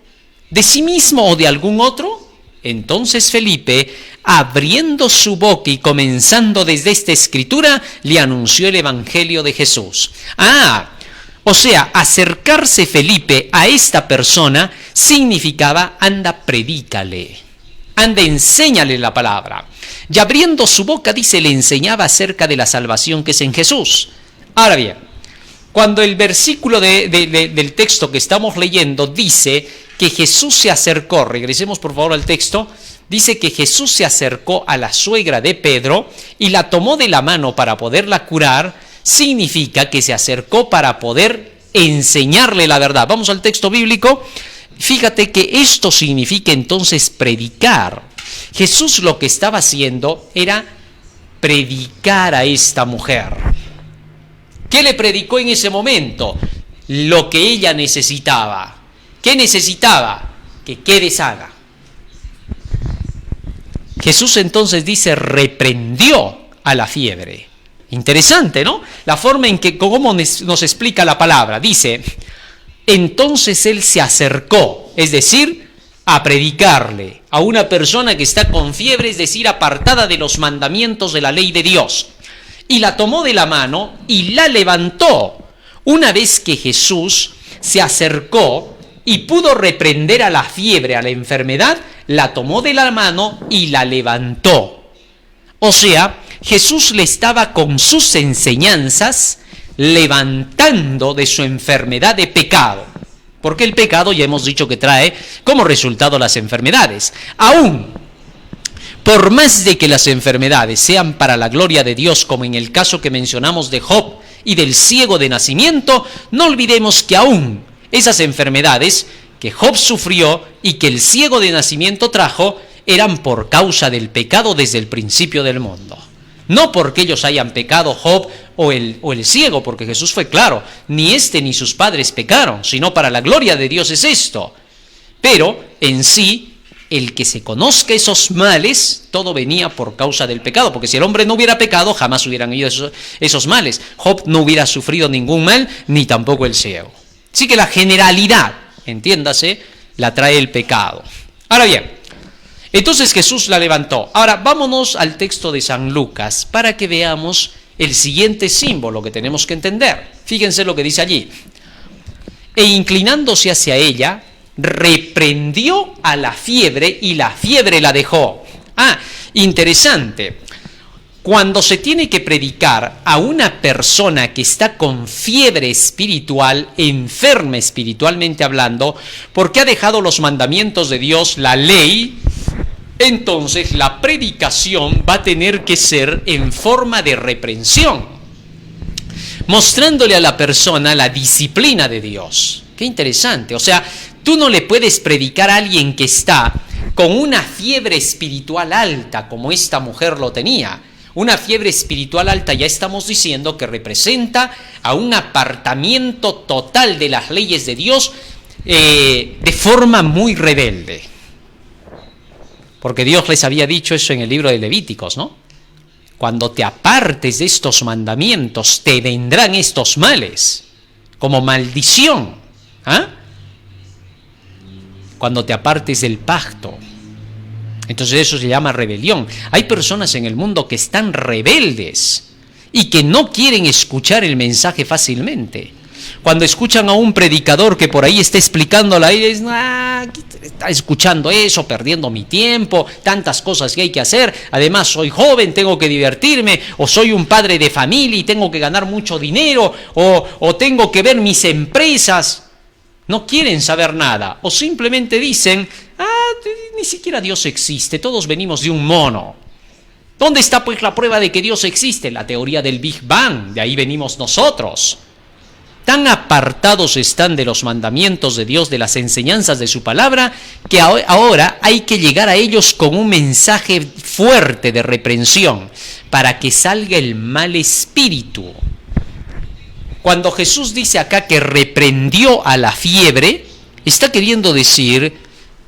¿De sí mismo o de algún otro? Entonces Felipe, abriendo su boca y comenzando desde esta escritura, le anunció el evangelio de Jesús. O sea, acercarse Felipe a esta persona significaba, anda, predícale, anda, enséñale la palabra. Y abriendo su boca, dice, le enseñaba acerca de la salvación que es en Jesús. Ahora bien, cuando el versículo del texto que estamos leyendo dice que Jesús se acercó, regresemos por favor al texto, dice que Jesús se acercó a la suegra de Pedro y la tomó de la mano para poderla curar, significa que se acercó para poder enseñarle la verdad. Vamos al texto bíblico. Fíjate que esto significa entonces predicar. Jesús lo que estaba haciendo era predicar a esta mujer. ¿Qué le predicó en ese momento? Lo que ella necesitaba. ¿Qué necesitaba? Que quede sana. Jesús entonces dice, reprendió a la fiebre. Interesante, ¿no? La forma en que, cómo nos explica la palabra. Dice, entonces él se acercó, es decir, a predicarle a una persona que está con fiebre, es decir, apartada de los mandamientos de la ley de Dios. Y la tomó de la mano y la levantó. Una vez que Jesús se acercó y pudo reprender a la fiebre, a la enfermedad, la tomó de la mano y la levantó. O sea, Jesús le estaba con sus enseñanzas levantando de su enfermedad de pecado. Porque el pecado ya hemos dicho que trae como resultado las enfermedades. Aún, por más de que las enfermedades sean para la gloria de Dios, como en el caso que mencionamos de Job y del ciego de nacimiento, no olvidemos que aún esas enfermedades que Job sufrió y que el ciego de nacimiento trajo, eran por causa del pecado desde el principio del mundo. No porque ellos hayan pecado, Job o el ciego, porque Jesús fue claro, ni este ni sus padres pecaron, sino para la gloria de Dios es esto. Pero en sí, el que se conozca esos males, todo venía por causa del pecado, porque si el hombre no hubiera pecado, jamás hubieran ido esos males. Job no hubiera sufrido ningún mal, ni tampoco el ciego. Así que la generalidad, entiéndase, la trae el pecado. Ahora bien, entonces Jesús la levantó. Ahora vámonos al texto de San Lucas para que veamos el siguiente símbolo que tenemos que entender. Fíjense lo que dice allí. E inclinándose hacia ella, reprendió a la fiebre y la fiebre la dejó. Interesante. Cuando se tiene que predicar a una persona que está con fiebre espiritual, enferma espiritualmente hablando, porque ha dejado los mandamientos de Dios, la ley, entonces la predicación va a tener que ser en forma de reprensión, mostrándole a la persona la disciplina de Dios. Qué interesante. O sea, tú no le puedes predicar a alguien que está con una fiebre espiritual alta, como esta mujer lo tenía. Una fiebre espiritual alta, ya estamos diciendo que representa a un apartamiento total de las leyes de Dios de forma muy rebelde. Porque Dios les había dicho eso en el libro de Levíticos, ¿no? cuando te apartes de estos mandamientos, te vendrán estos males, como maldición. ¿Ah? Cuando te apartes del pacto. Entonces eso se llama rebelión. Hay personas en el mundo que están rebeldes y que no quieren escuchar el mensaje fácilmente. Cuando escuchan a un predicador que por ahí está explicando la idea, dicen, está escuchando eso, perdiendo mi tiempo, tantas cosas que hay que hacer, además soy joven, tengo que divertirme, o soy un padre de familia y tengo que ganar mucho dinero, o tengo que ver mis empresas. No quieren saber nada, o simplemente dicen, ni siquiera Dios existe, todos venimos de un mono. ¿Dónde está pues la prueba de que Dios existe? La teoría del Big Bang, de ahí venimos nosotros. Tan apartados están de los mandamientos de Dios, de las enseñanzas de su palabra, que ahora hay que llegar a ellos con un mensaje fuerte de reprensión para que salga el mal espíritu. Cuando Jesús dice acá que reprendió a la fiebre, está queriendo decir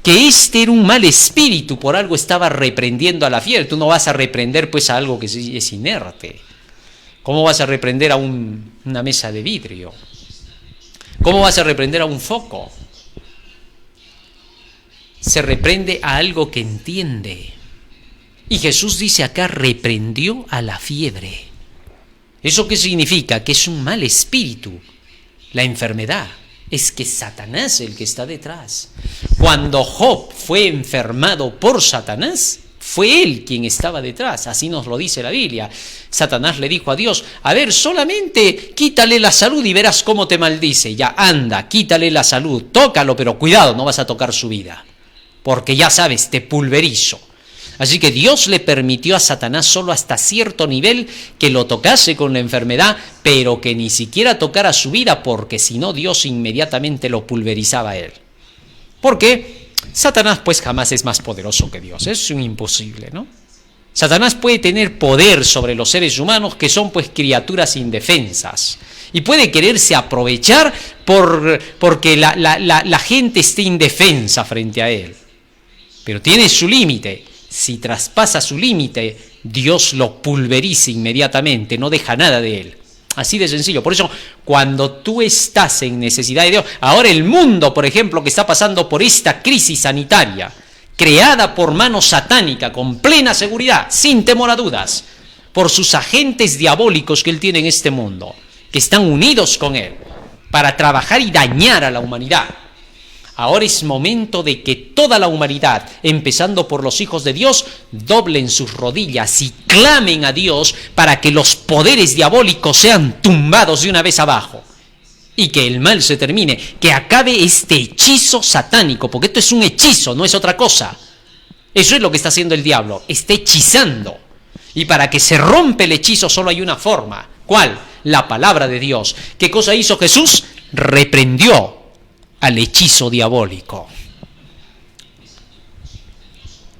que este era un mal espíritu, por algo estaba reprendiendo a la fiebre. Tú no vas a reprender pues a algo que es inerte. ¿Cómo vas a reprender a una mesa de vidrio? ¿Cómo vas a reprender a un foco? Se reprende a algo que entiende. Y Jesús dice acá, reprendió a la fiebre. ¿Eso qué significa? Que es un mal espíritu. La enfermedad es que Satanás es el que está detrás. Cuando Job fue enfermado por Satanás, fue él quien estaba detrás, así nos lo dice la Biblia. Satanás le dijo a Dios, a ver, solamente quítale la salud y verás cómo te maldice. Ya, anda, quítale la salud, tócalo, pero cuidado, no vas a tocar su vida, porque ya sabes, te pulverizo. Así que Dios le permitió a Satanás solo hasta cierto nivel que lo tocase con la enfermedad, pero que ni siquiera tocara su vida, porque si no Dios inmediatamente lo pulverizaba a él. ¿Por qué? Satanás pues jamás es más poderoso que Dios, es un imposible, ¿no? Satanás puede tener poder sobre los seres humanos que son pues criaturas indefensas y puede quererse aprovechar porque la gente esté indefensa frente a él, pero tiene su límite. Si traspasa su límite, Dios lo pulveriza inmediatamente, no deja nada de él. Así de sencillo. Por eso, cuando tú estás en necesidad de Dios, ahora el mundo, por ejemplo, que está pasando por esta crisis sanitaria, creada por mano satánica, con plena seguridad, sin temor a dudas, por sus agentes diabólicos que él tiene en este mundo, que están unidos con él, para trabajar y dañar a la humanidad. Ahora es momento de que toda la humanidad, empezando por los hijos de Dios, doblen sus rodillas y clamen a Dios para que los poderes diabólicos sean tumbados de una vez abajo y que el mal se termine, que acabe este hechizo satánico, porque esto es un hechizo, no es otra cosa. Eso es lo que está haciendo el diablo, está hechizando. Y para que se rompa el hechizo solo hay una forma. ¿Cuál? La palabra de Dios. ¿Qué cosa hizo Jesús? Reprendió al hechizo diabólico.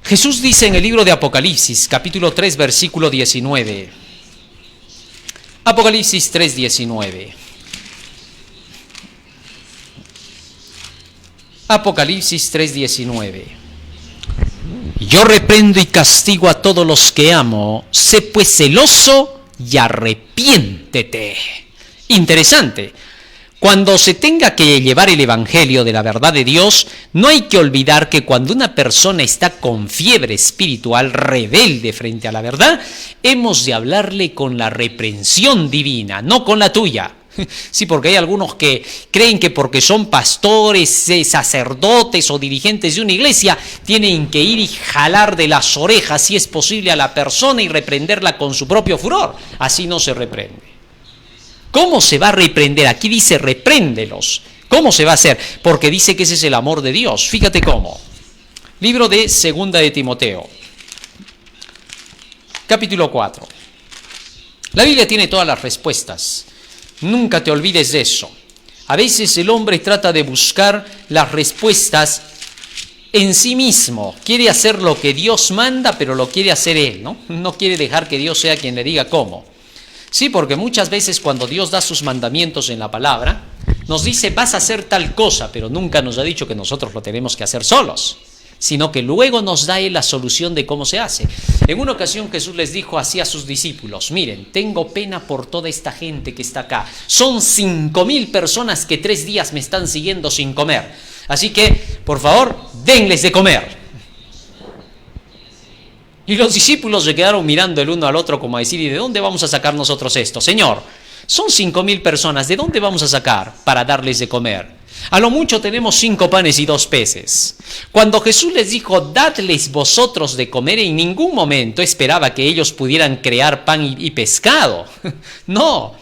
Jesús dice en el libro de Apocalipsis, capítulo 3, versículo 19. Apocalipsis 3, 19. Apocalipsis 3, 19. Yo reprendo y castigo a todos los que amo, sé pues celoso y arrepiéntete. Interesante. Cuando se tenga que llevar el evangelio de la verdad de Dios, no hay que olvidar que cuando una persona está con fiebre espiritual, rebelde frente a la verdad, hemos de hablarle con la reprensión divina, no con la tuya. Sí, porque hay algunos que creen que porque son pastores, sacerdotes o dirigentes de una iglesia, tienen que ir y jalar de las orejas, si es posible, a la persona y reprenderla con su propio furor. Así no se reprende. ¿Cómo se va a reprender? Aquí dice repréndelos. ¿Cómo se va a hacer? Porque dice que ese es el amor de Dios. Fíjate cómo. Libro de Segunda de Timoteo, capítulo 4. La Biblia tiene todas las respuestas. Nunca te olvides de eso. A veces el hombre trata de buscar las respuestas en sí mismo. Quiere hacer lo que Dios manda, pero lo quiere hacer él, ¿no? No quiere dejar que Dios sea quien le diga cómo. Sí, porque muchas veces cuando Dios da sus mandamientos en la palabra, nos dice vas a hacer tal cosa, pero nunca nos ha dicho que nosotros lo tenemos que hacer solos. sino que luego nos da Él la solución de cómo se hace. En una ocasión Jesús les dijo así a sus discípulos: miren, tengo pena por toda esta gente que está acá. Son 5.000 personas que 3 días me están siguiendo sin comer. Así que, por favor, denles de comer. Y los discípulos se quedaron mirando el uno al otro como a decir: ¿y de dónde vamos a sacar nosotros esto? Señor, son 5.000 personas, ¿de dónde vamos a sacar para darles de comer? A lo mucho tenemos 5 panes y 2 peces. Cuando Jesús les dijo: dadles vosotros de comer, en ningún momento esperaba que ellos pudieran crear pan y pescado. No,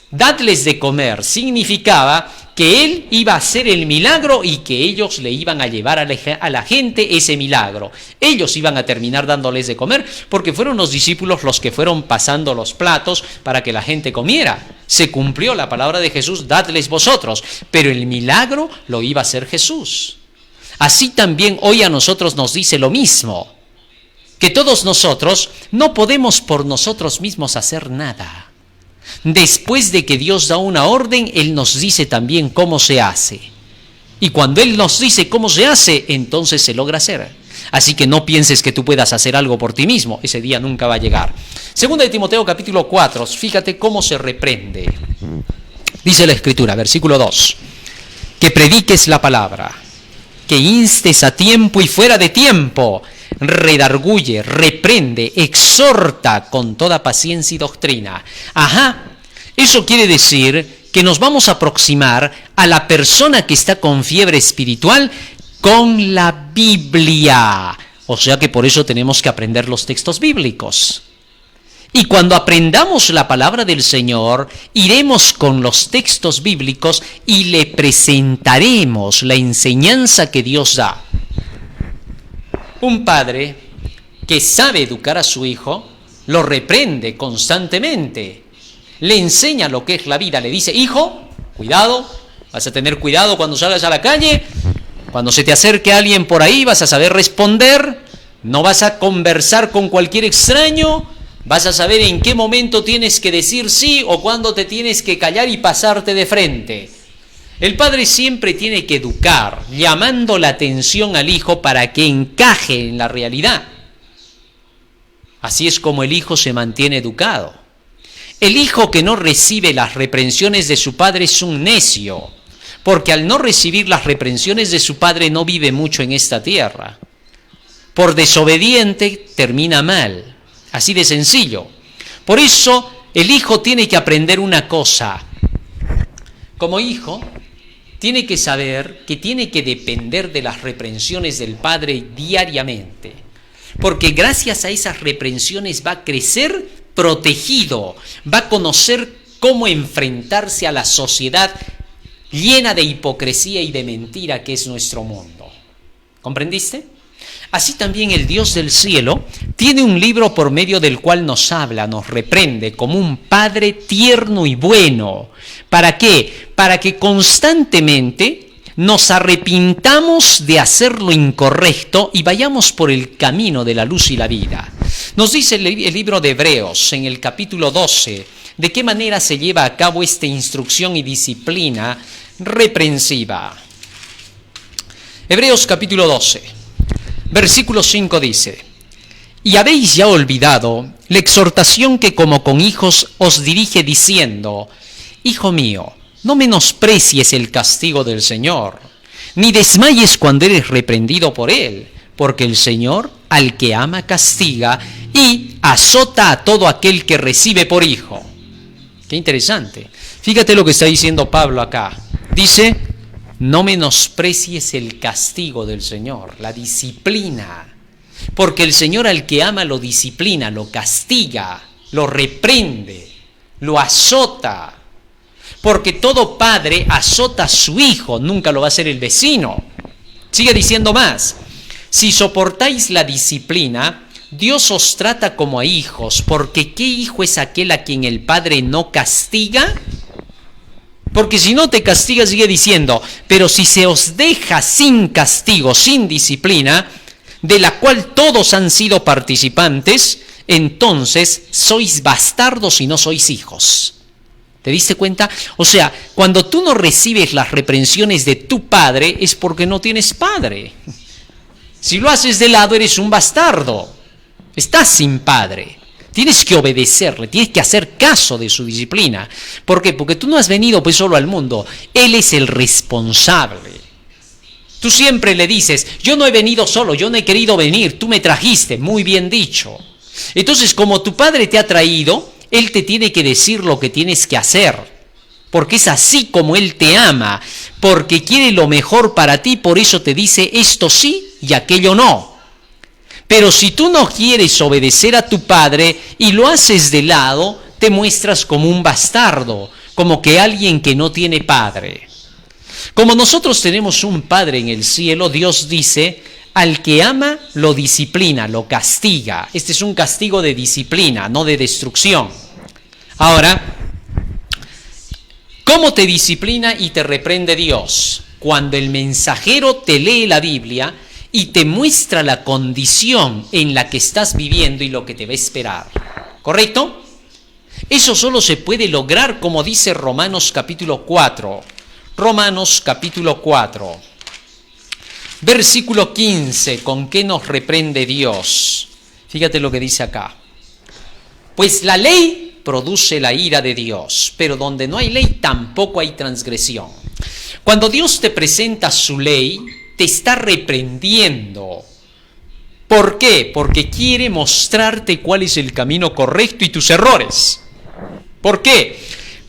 dadles de comer significaba que Él iba a hacer el milagro y que ellos le iban a llevar a la gente ese milagro. Ellos iban a terminar dándoles de comer porque fueron los discípulos los que fueron pasando los platos para que la gente comiera. Se cumplió la palabra de Jesús: dadles vosotros, pero el milagro lo iba a hacer Jesús. Así también hoy a nosotros nos dice lo mismo, que todos nosotros no podemos por nosotros mismos hacer nada. Después de que Dios da una orden, Él nos dice también cómo se hace. Y cuando Él nos dice cómo se hace, entonces se logra hacer. Así que no pienses que tú puedas hacer algo por ti mismo. Ese día nunca va a llegar. Segunda de Timoteo capítulo 4, fíjate cómo se reprende. Dice la Escritura, versículo 2, que prediques la palabra, que instes a tiempo y fuera de tiempo, redarguye, reprende, exhorta con toda paciencia y doctrina. Eso quiere decir que nos vamos a aproximar a la persona que está con fiebre espiritual con la Biblia. O sea que por eso tenemos que aprender los textos bíblicos. Y cuando aprendamos la palabra del Señor, iremos con los textos bíblicos y le presentaremos la enseñanza que Dios da. Un padre que sabe educar a su hijo, lo reprende constantemente, le enseña lo que es la vida, le dice: hijo, cuidado, vas a tener cuidado cuando salgas a la calle, cuando se te acerque alguien por ahí vas a saber responder, no vas a conversar con cualquier extraño, vas a saber en qué momento tienes que decir sí o cuándo te tienes que callar y pasarte de frente. El padre siempre tiene que educar, llamando la atención al hijo para que encaje en la realidad. Así es como el hijo se mantiene educado. El hijo que no recibe las reprensiones de su padre es un necio, porque al no recibir las reprensiones de su padre no vive mucho en esta tierra. Por desobediente termina mal, así de sencillo. Por eso el hijo tiene que aprender una cosa. Como hijo, tiene que saber que tiene que depender de las reprensiones del padre diariamente, porque gracias a esas reprensiones va a crecer protegido, va a conocer cómo enfrentarse a la sociedad llena de hipocresía y de mentira que es nuestro mundo. ¿Comprendiste? Así también el Dios del cielo tiene un libro por medio del cual nos habla, nos reprende como un padre tierno y bueno. ¿Para qué? Para que constantemente nos arrepintamos de hacer lo incorrecto y vayamos por el camino de la luz y la vida. Nos dice el libro de Hebreos en el capítulo 12 de qué manera se lleva a cabo esta instrucción y disciplina reprensiva. Hebreos capítulo 12, versículo 5 dice: y habéis ya olvidado la exhortación que como con hijos os dirige diciendo: hijo mío, no menosprecies el castigo del Señor, ni desmayes cuando eres reprendido por Él, porque el Señor al que ama castiga y azota a todo aquel que recibe por hijo. Qué interesante. Fíjate lo que está diciendo Pablo acá. Dice: no menosprecies el castigo del Señor, la disciplina, porque el Señor al que ama lo disciplina, lo castiga, lo reprende, lo azota. Porque todo padre azota a su hijo, nunca lo va a hacer el vecino. Sigue diciendo más: si soportáis la disciplina, Dios os trata como a hijos, porque ¿qué hijo es aquel a quien el padre no castiga? Porque si no te castiga, sigue diciendo, pero si se os deja sin castigo, sin disciplina, de la cual todos han sido participantes, entonces sois bastardos y no sois hijos. ¿Te diste cuenta? O sea, cuando tú no recibes las reprensiones de tu padre es porque no tienes padre. Si lo haces de lado, eres un bastardo. Estás sin padre. Tienes que obedecerle, tienes que hacer caso de su disciplina. ¿Por qué? Porque tú no has venido pues solo al mundo. Él es el responsable. Tú siempre le dices, yo no he venido solo, yo no he querido venir, tú me trajiste, muy bien dicho. Entonces, como tu padre te ha traído, él te tiene que decir lo que tienes que hacer. Porque es así como él te ama, porque quiere lo mejor para ti, por eso te dice esto sí y aquello no. Pero si tú no quieres obedecer a tu padre y lo haces de lado, te muestras como un bastardo, como que alguien que no tiene padre. Como nosotros tenemos un Padre en el cielo, Dios dice, al que ama lo disciplina, lo castiga. Este es un castigo de disciplina, no de destrucción. Ahora, ¿cómo te disciplina y te reprende Dios? Cuando el mensajero te lee la Biblia y te muestra la condición en la que estás viviendo y lo que te va a esperar. ¿Correcto? Eso solo se puede lograr como dice Romanos capítulo 4. Romanos capítulo 4, versículo 15, ¿con qué nos reprende Dios? Fíjate lo que dice acá. Pues la ley produce la ira de Dios, pero donde no hay ley tampoco hay transgresión. Cuando Dios te presenta su ley, te está reprendiendo. ¿Por qué? Porque quiere mostrarte cuál es el camino correcto y tus errores. ¿Por qué?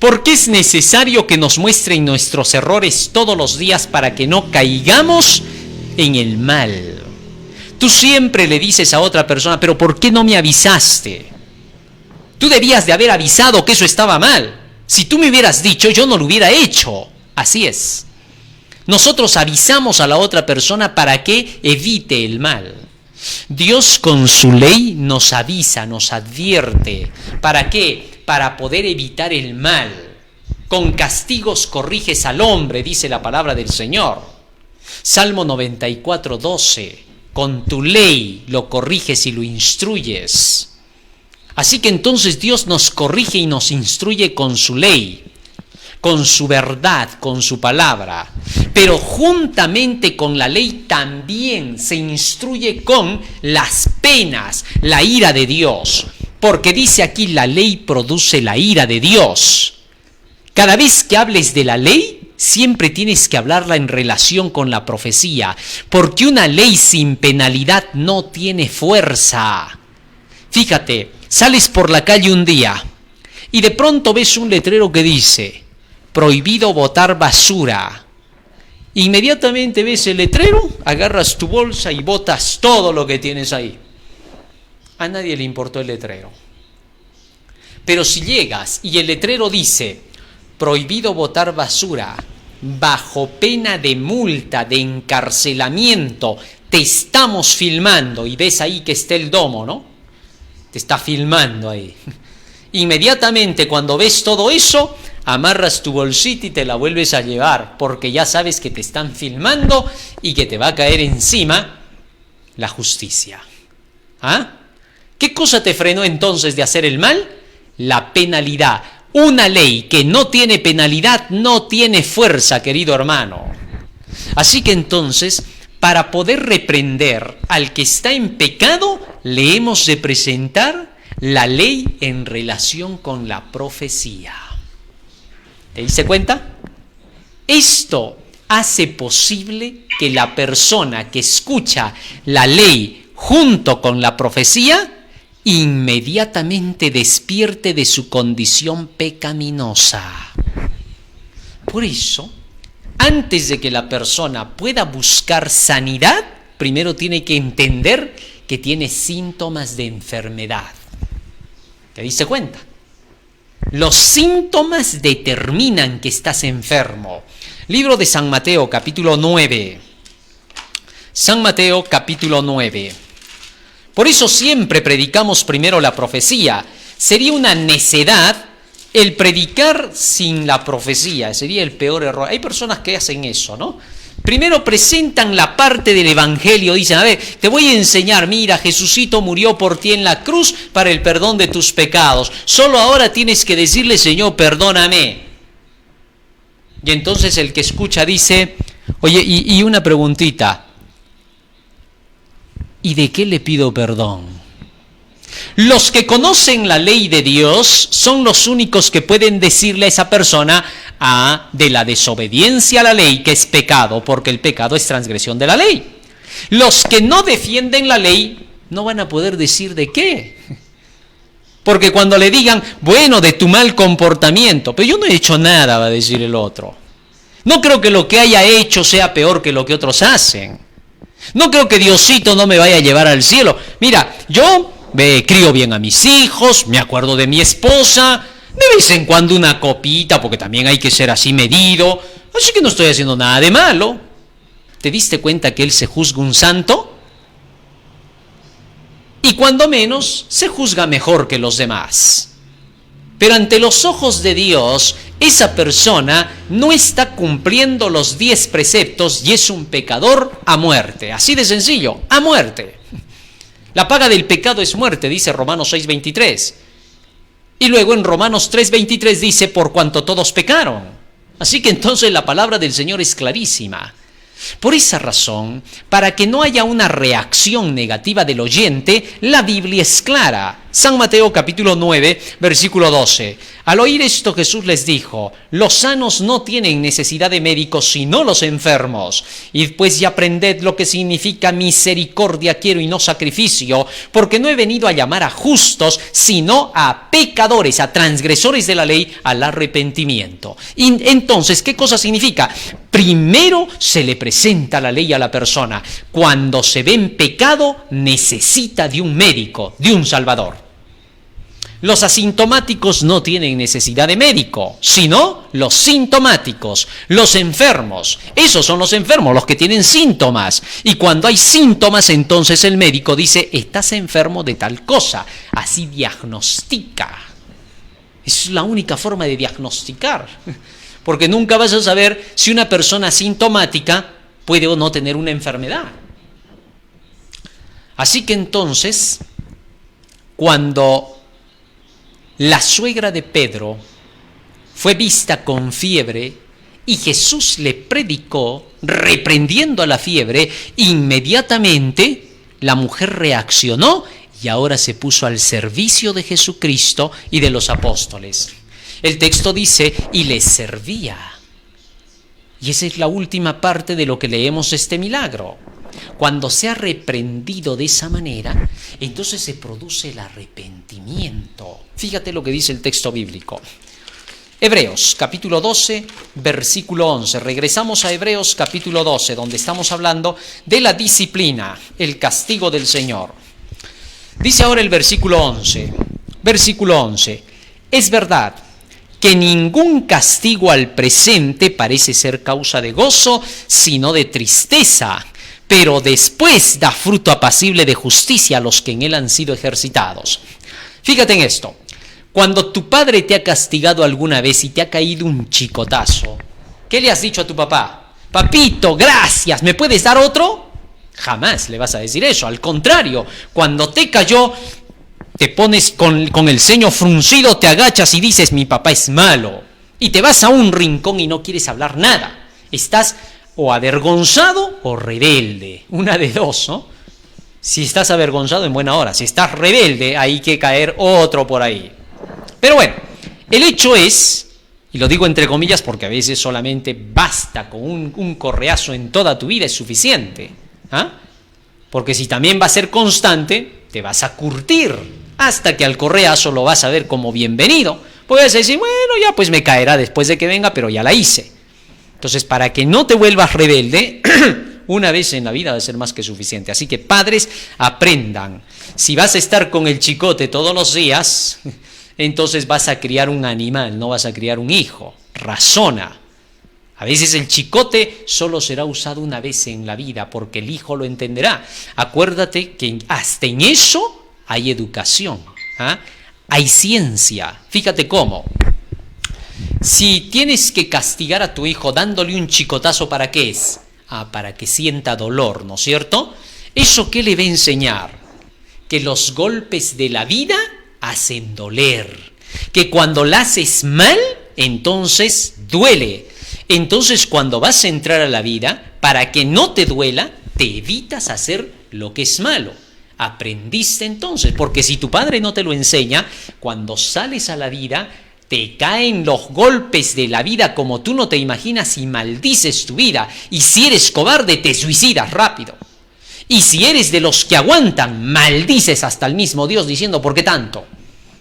Porque es necesario que nos muestren nuestros errores todos los días para que no caigamos en el mal. Tú siempre le dices a otra persona, pero ¿por qué no me avisaste? Tú debías de haber avisado que eso estaba mal. Si tú me hubieras dicho, yo no lo hubiera hecho. Así es. Nosotros avisamos a la otra persona para que evite el mal. Dios con su ley nos avisa, nos advierte. ¿Para qué? Para poder evitar el mal. Con castigos corriges al hombre, dice la palabra del Señor. Salmo 94, 12. Con tu ley lo corriges y lo instruyes. Así que entonces Dios nos corrige y nos instruye con su ley, con su verdad, con su palabra. Pero juntamente con la ley también se instruye con las penas, la ira de Dios. Porque dice aquí, la ley produce la ira de Dios. Cada vez que hables de la ley, siempre tienes que hablarla en relación con la profecía. Porque una ley sin penalidad no tiene fuerza. Fíjate, sales por la calle un día y de pronto ves un letrero que dice, prohibido botar basura. Inmediatamente ves el letrero, agarras tu bolsa y botas todo lo que tienes ahí. A nadie le importó el letrero. Pero si llegas y el letrero dice, prohibido botar basura, bajo pena de multa, de encarcelamiento, te estamos filmando, y ves ahí que está el domo, ¿no? Te está filmando ahí. Inmediatamente cuando ves todo eso, amarras tu bolsita y te la vuelves a llevar, porque ya sabes que te están filmando y que te va a caer encima la justicia. ¿Ah? ¿Qué cosa te frenó entonces de hacer el mal? La penalidad. Una ley que no tiene penalidad no tiene fuerza, querido hermano. Así que entonces, para poder reprender al que está en pecado, le hemos de presentar la ley en relación con la profecía. ¿Te diste cuenta? Esto hace posible que la persona que escucha la ley junto con la profecía inmediatamente despierte de su condición pecaminosa. Por eso, antes de que la persona pueda buscar sanidad, primero tiene que entender que tiene síntomas de enfermedad. ¿Te diste cuenta? Los síntomas determinan que estás enfermo. Libro de San Mateo, capítulo 9. San Mateo, capítulo 9. Por eso siempre predicamos primero la profecía. Sería una necedad el predicar sin la profecía. Sería el peor error. Hay personas que hacen eso, ¿no? Primero presentan la parte del evangelio. Dicen, a ver, te voy a enseñar. Mira, Jesucito murió por ti en la cruz para el perdón de tus pecados. Solo ahora tienes que decirle, Señor, perdóname. Y entonces el que escucha dice, oye, y una preguntita. ¿Y de qué le pido perdón? Los que conocen la ley de Dios son los únicos que pueden decirle a esa persona de la desobediencia a la ley, que es pecado, porque el pecado es transgresión de la ley. Los que no defienden la ley no van a poder decir de qué. Porque cuando le digan, bueno, de tu mal comportamiento, pero yo no he hecho nada, va a decir el otro. No creo que lo que haya hecho sea peor que lo que otros hacen. No creo que Diosito no me vaya a llevar al cielo. Mira, yo me crío bien a mis hijos, me acuerdo de mi esposa, de vez en cuando una copita, porque también hay que ser así medido, así que no estoy haciendo nada de malo. ¿Te diste cuenta que él se juzga un santo? Y cuando menos, se juzga mejor que los demás. Pero ante los ojos de Dios, esa persona no está cumpliendo los 10 preceptos y es un pecador a muerte. Así de sencillo, a muerte. La paga del pecado es muerte, dice Romanos 6:23. Y luego en Romanos 3:23 dice, por cuanto todos pecaron. Así que entonces la palabra del Señor es clarísima. Por esa razón, para que no haya una reacción negativa del oyente, la Biblia es clara. San Mateo capítulo 9, versículo 12. Al oír esto Jesús les dijo, los sanos no tienen necesidad de médicos, sino los enfermos. Y pues ya aprended lo que significa misericordia quiero y no sacrificio, porque no he venido a llamar a justos, sino a pecadores, a transgresores de la ley, al arrepentimiento. Y entonces, ¿qué cosa significa? Primero se le presenta la ley a la persona. Cuando se ve en pecado, necesita de un médico, de un salvador. Los asintomáticos no tienen necesidad de médico, sino los sintomáticos, los enfermos. Esos son los enfermos, los que tienen síntomas. Y cuando hay síntomas, entonces el médico dice, estás enfermo de tal cosa. Así diagnostica. Es la única forma de diagnosticar. Porque nunca vas a saber si una persona asintomática puede o no tener una enfermedad. Así que entonces, cuando la suegra de Pedro fue vista con fiebre y Jesús le predicó reprendiendo a la fiebre, inmediatamente la mujer reaccionó y ahora se puso al servicio de Jesucristo y de los apóstoles. El texto dice, y les servía. Y esa es la última parte de lo que leemos este milagro. Cuando se ha reprendido de esa manera, entonces se produce el arrepentimiento. Fíjate lo que dice el texto bíblico. Hebreos capítulo 12, versículo 11. Regresamos a Hebreos capítulo 12, donde estamos hablando de la disciplina, el castigo del Señor. Dice ahora el versículo 11. Versículo 11. Es verdad que ningún castigo al presente parece ser causa de gozo, sino de tristeza, pero después da fruto apacible de justicia a los que en él han sido ejercitados. Fíjate en esto. Cuando tu padre te ha castigado alguna vez y te ha caído un chicotazo, ¿qué le has dicho a tu papá? Papito, gracias, ¿me puedes dar otro? Jamás le vas a decir eso. Al contrario, cuando te cayó, te pones con el ceño fruncido, te agachas y dices, mi papá es malo. Y te vas a un rincón y no quieres hablar nada. Estás o avergonzado o rebelde. Una de dos, ¿no? Si estás avergonzado, en buena hora. Si estás rebelde, hay que caer otro por ahí. Pero bueno, el hecho es, y lo digo entre comillas porque a veces solamente basta con un correazo en toda tu vida, es suficiente. ¿Ah? Porque si también va a ser constante, te vas a curtir hasta que al correazo lo vas a ver como bienvenido. Puedes decir, bueno, ya pues me caerá después de que venga, pero ya la hice. Entonces, para que no te vuelvas rebelde, una vez en la vida va a ser más que suficiente. Así que padres, aprendan. Si vas a estar con el chicote todos los días, entonces vas a criar un animal, no vas a criar un hijo. Razona. A veces el chicote solo será usado una vez en la vida porque el hijo lo entenderá. Acuérdate que hasta en eso hay educación, ¿ah? Hay ciencia. Fíjate cómo. Si tienes que castigar a tu hijo dándole un chicotazo, ¿para qué es? Para que sienta dolor, ¿no es cierto? ¿Eso qué le va a enseñar? Que los golpes de la vida hacen doler. Que cuando la haces mal, entonces duele. Entonces, cuando vas a entrar a la vida, para que no te duela, te evitas hacer lo que es malo. Aprendiste entonces, porque si tu padre no te lo enseña, cuando sales a la vida, te caen los golpes de la vida como tú no te imaginas y maldices tu vida. Y si eres cobarde, te suicidas rápido. Y si eres de los que aguantan, maldices hasta el mismo Dios diciendo, ¿por qué tanto?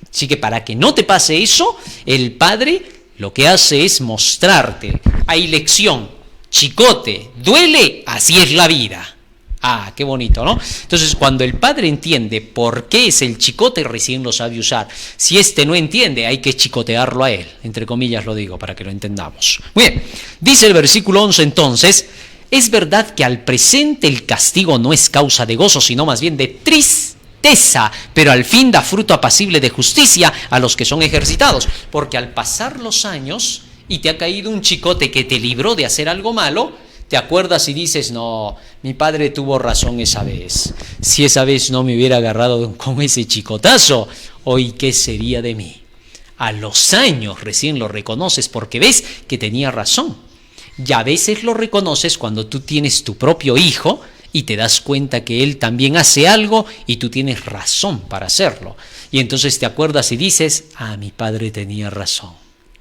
Así que para que no te pase eso, el Padre lo que hace es mostrarte. Hay lección, chicote, duele, así es la vida. Ah, qué bonito, ¿no? Entonces, cuando el Padre entiende por qué es el chicote, recién lo sabe usar. Si éste no entiende, hay que chicotearlo a él. Entre comillas lo digo, para que lo entendamos. Muy bien, dice el versículo 11 entonces, es verdad que al presente el castigo no es causa de gozo, sino más bien de tristeza, pero al fin da fruto apacible de justicia a los que son ejercitados. Porque al pasar los años y te ha caído un chicote que te libró de hacer algo malo, te acuerdas y dices, no, mi padre tuvo razón esa vez. Si esa vez no me hubiera agarrado con ese chicotazo, hoy ¿qué sería de mí? A los años recién lo reconoces porque ves que tenía razón. Y a veces lo reconoces cuando tú tienes tu propio hijo y te das cuenta que él también hace algo y tú tienes razón para hacerlo. Y entonces te acuerdas y dices, mi padre tenía razón.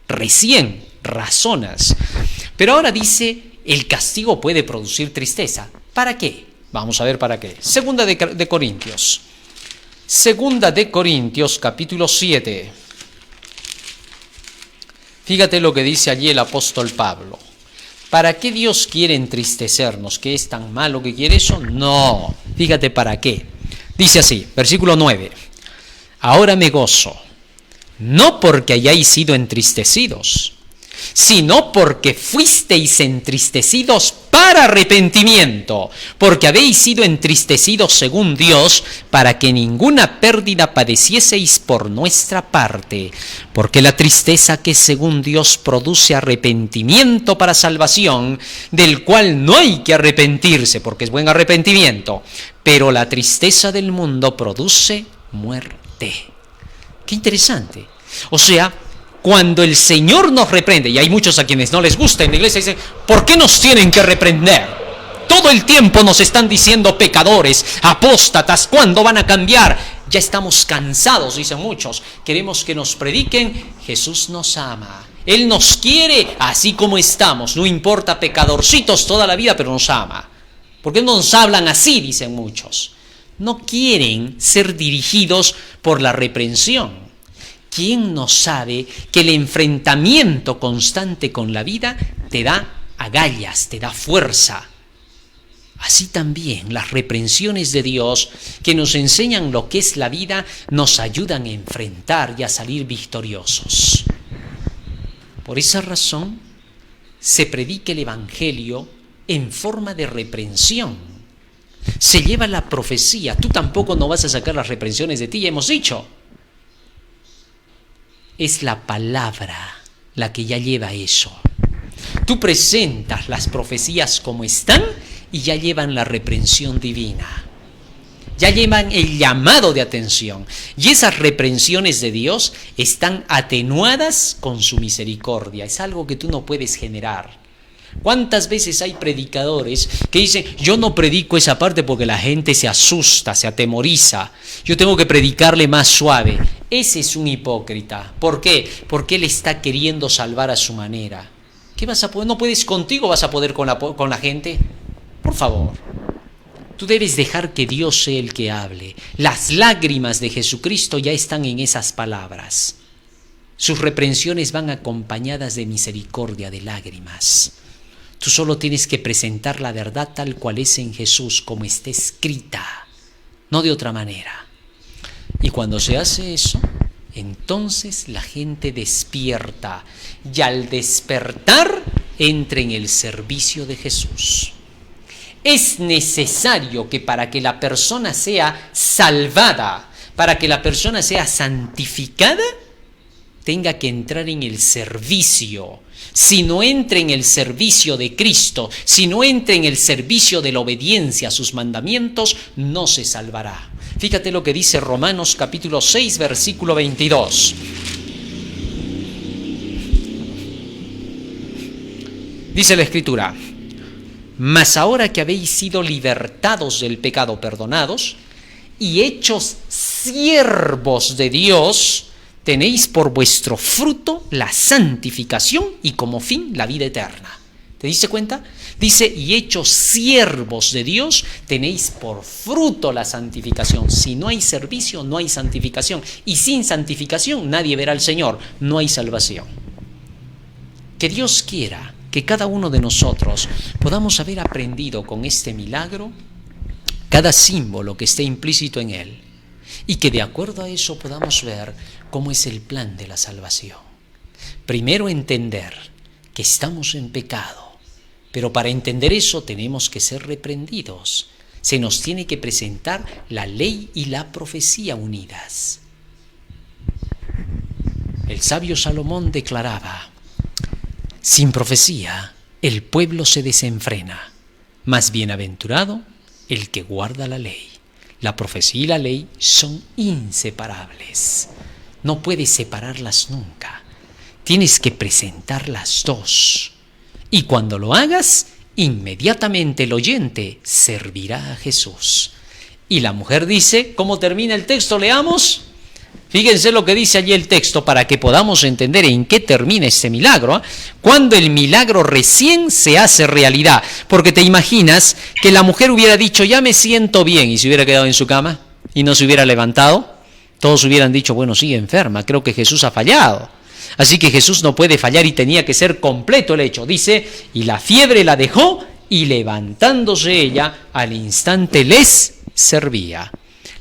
Recién razonas. Pero ahora dice, el castigo puede producir tristeza. ¿Para qué? Vamos a ver para qué. Segunda de Corintios. Segunda de Corintios, capítulo 7. Fíjate lo que dice allí el apóstol Pablo. ¿Para qué Dios quiere entristecernos? ¿Qué es tan malo que quiere eso? No. Fíjate para qué. Dice así, versículo 9. Ahora me gozo, no porque hayáis sido entristecidos, sino porque fuisteis entristecidos para arrepentimiento, porque habéis sido entristecidos según Dios, para que ninguna pérdida padecieseis por nuestra parte, porque la tristeza que según Dios produce arrepentimiento para salvación, del cual no hay que arrepentirse, porque es buen arrepentimiento, pero la tristeza del mundo produce muerte. Qué interesante. O sea, cuando el Señor nos reprende, y hay muchos a quienes no les gusta en la iglesia, dicen, ¿por qué nos tienen que reprender? Todo el tiempo nos están diciendo pecadores, apóstatas, ¿cuándo van a cambiar? Ya estamos cansados, dicen muchos. Queremos que nos prediquen, Jesús nos ama. Él nos quiere así como estamos, no importa pecadorcitos toda la vida, pero nos ama. ¿Por qué no nos hablan así? Dicen muchos. No quieren ser dirigidos por la reprensión. ¿Quién no sabe que el enfrentamiento constante con la vida te da agallas, te da fuerza? Así también las reprensiones de Dios que nos enseñan lo que es la vida nos ayudan a enfrentar y a salir victoriosos. Por esa razón se predica el Evangelio en forma de reprensión. Se lleva la profecía. Tú tampoco no vas a sacar las reprensiones de ti, ya hemos dicho. Es la palabra la que ya lleva eso. Tú presentas las profecías como están y ya llevan la reprensión divina. Ya llevan el llamado de atención. Y esas reprensiones de Dios están atenuadas con su misericordia. Es algo que tú no puedes generar. ¿Cuántas veces hay predicadores que dicen, yo no predico esa parte porque la gente se asusta, se atemoriza, yo tengo que predicarle más suave? Ese es un hipócrita. ¿Por qué? Porque él está queriendo salvar a su manera. ¿Qué vas a poder? ¿No puedes contigo? ¿Vas a poder con la gente? Por favor. Tú debes dejar que Dios sea el que hable. Las lágrimas de Jesucristo ya están en esas palabras. Sus reprensiones van acompañadas de misericordia, de lágrimas. Tú solo tienes que presentar la verdad tal cual es en Jesús, como está escrita, no de otra manera. Y cuando se hace eso, entonces la gente despierta y al despertar entra en el servicio de Jesús. Es necesario que para que la persona sea salvada, para que la persona sea santificada, tenga que entrar en el servicio. Si no entra en el servicio de Cristo, si no entra en el servicio de la obediencia a sus mandamientos, no se salvará. Fíjate lo que dice Romanos capítulo 6, versículo 22. Dice la Escritura, Mas ahora que habéis sido libertados del pecado, perdonados, y hechos siervos de Dios, tenéis por vuestro fruto la santificación y como fin la vida eterna. ¿Te diste cuenta? Dice, y hechos siervos de Dios, tenéis por fruto la santificación. Si no hay servicio, no hay santificación. Y sin santificación nadie verá al Señor. No hay salvación. Que Dios quiera que cada uno de nosotros podamos haber aprendido con este milagro cada símbolo que esté implícito en él. Y que de acuerdo a eso podamos ver cómo es el plan de la salvación. Primero entender que estamos en pecado. Pero para entender eso tenemos que ser reprendidos. Se nos tiene que presentar la ley y la profecía unidas. El sabio Salomón declaraba, sin profecía el pueblo se desenfrena, mas bienaventurado el que guarda la ley. La profecía y la ley son inseparables. No puedes separarlas nunca. Tienes que presentar las dos. Y cuando lo hagas, inmediatamente el oyente servirá a Jesús. Y la mujer dice, ¿cómo termina el texto? Leamos. Fíjense lo que dice allí el texto para que podamos entender en qué termina este milagro. Cuando el milagro recién se hace realidad. Porque te imaginas que la mujer hubiera dicho, ya me siento bien, y se hubiera quedado en su cama y no se hubiera levantado. Todos hubieran dicho, bueno, sigue enferma, creo que Jesús ha fallado. Así que Jesús no puede fallar y tenía que ser completo el hecho. Dice, y la fiebre la dejó y levantándose ella, al instante les servía.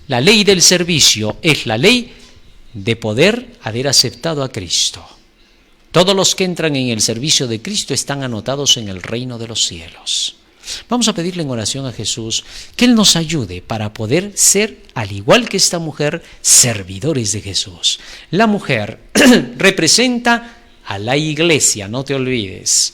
La ley del servicio es la ley de poder haber aceptado a Cristo. Todos los que entran en el servicio de Cristo están anotados en el reino de los cielos. Vamos a pedirle en oración a Jesús que Él nos ayude para poder ser, al igual que esta mujer, servidores de Jesús. La mujer representa a la iglesia, no te olvides.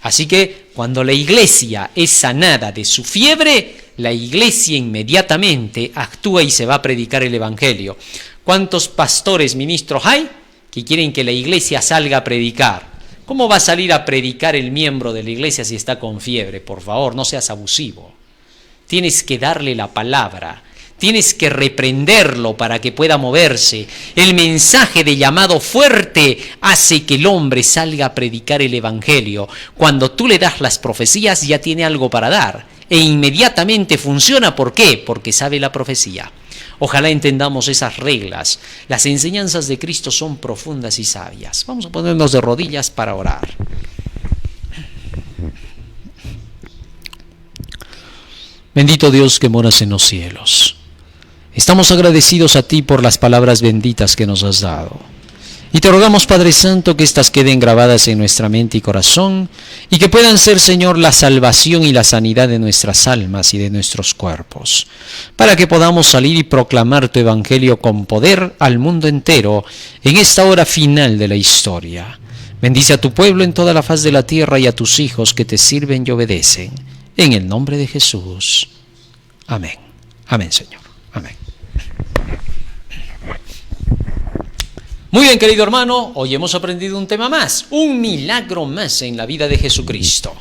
Así que cuando la iglesia es sanada de su fiebre, la iglesia inmediatamente actúa y se va a predicar el evangelio. ¿Cuántos pastores, ministros hay que quieren que la iglesia salga a predicar? ¿Cómo va a salir a predicar el miembro de la iglesia si está con fiebre? Por favor, no seas abusivo. Tienes que darle la palabra. Tienes que reprenderlo para que pueda moverse. El mensaje de llamado fuerte hace que el hombre salga a predicar el evangelio. Cuando tú le das las profecías ya tiene algo para dar. E inmediatamente funciona. ¿Por qué? Porque sabe la profecía. Ojalá entendamos esas reglas. Las enseñanzas de Cristo son profundas y sabias. Vamos a ponernos de rodillas para orar. Bendito Dios que moras en los cielos. Estamos agradecidos a ti por las palabras benditas que nos has dado. Y te rogamos, Padre Santo, que éstas queden grabadas en nuestra mente y corazón y que puedan ser, Señor, la salvación y la sanidad de nuestras almas y de nuestros cuerpos, para que podamos salir y proclamar tu evangelio con poder al mundo entero en esta hora final de la historia. Bendice a tu pueblo en toda la faz de la tierra y a tus hijos que te sirven y obedecen. En el nombre de Jesús. Amén. Amén, Señor. Amén. Muy bien, querido hermano, hoy hemos aprendido un tema más, un milagro más en la vida de Jesucristo.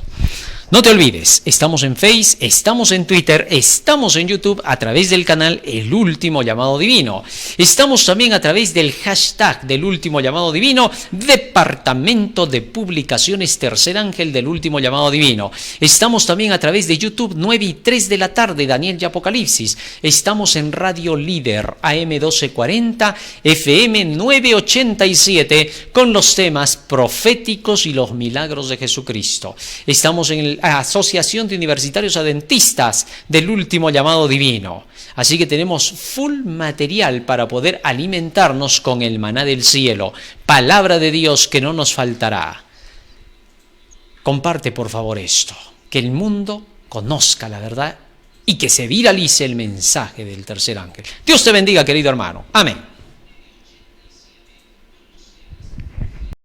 No te olvides, estamos en Face, estamos en Twitter, estamos en YouTube a través del canal El Último Llamado Divino. Estamos también a través del hashtag del Último Llamado Divino, Departamento de Publicaciones Tercer Ángel del Último Llamado Divino. Estamos también a través de YouTube 9:03 de la tarde, Daniel y Apocalipsis. Estamos en Radio Líder, AM 1240, FM 987, con los temas proféticos y los milagros de Jesucristo. Estamos en la Asociación de Universitarios Adventistas del Último Llamado Divino. Así que tenemos full material para poder alimentarnos con el maná del cielo, palabra de Dios que no nos faltará. Comparte por favor esto, que el mundo conozca la verdad y que se viralice el mensaje del tercer ángel. Dios te bendiga, querido hermano. Amén.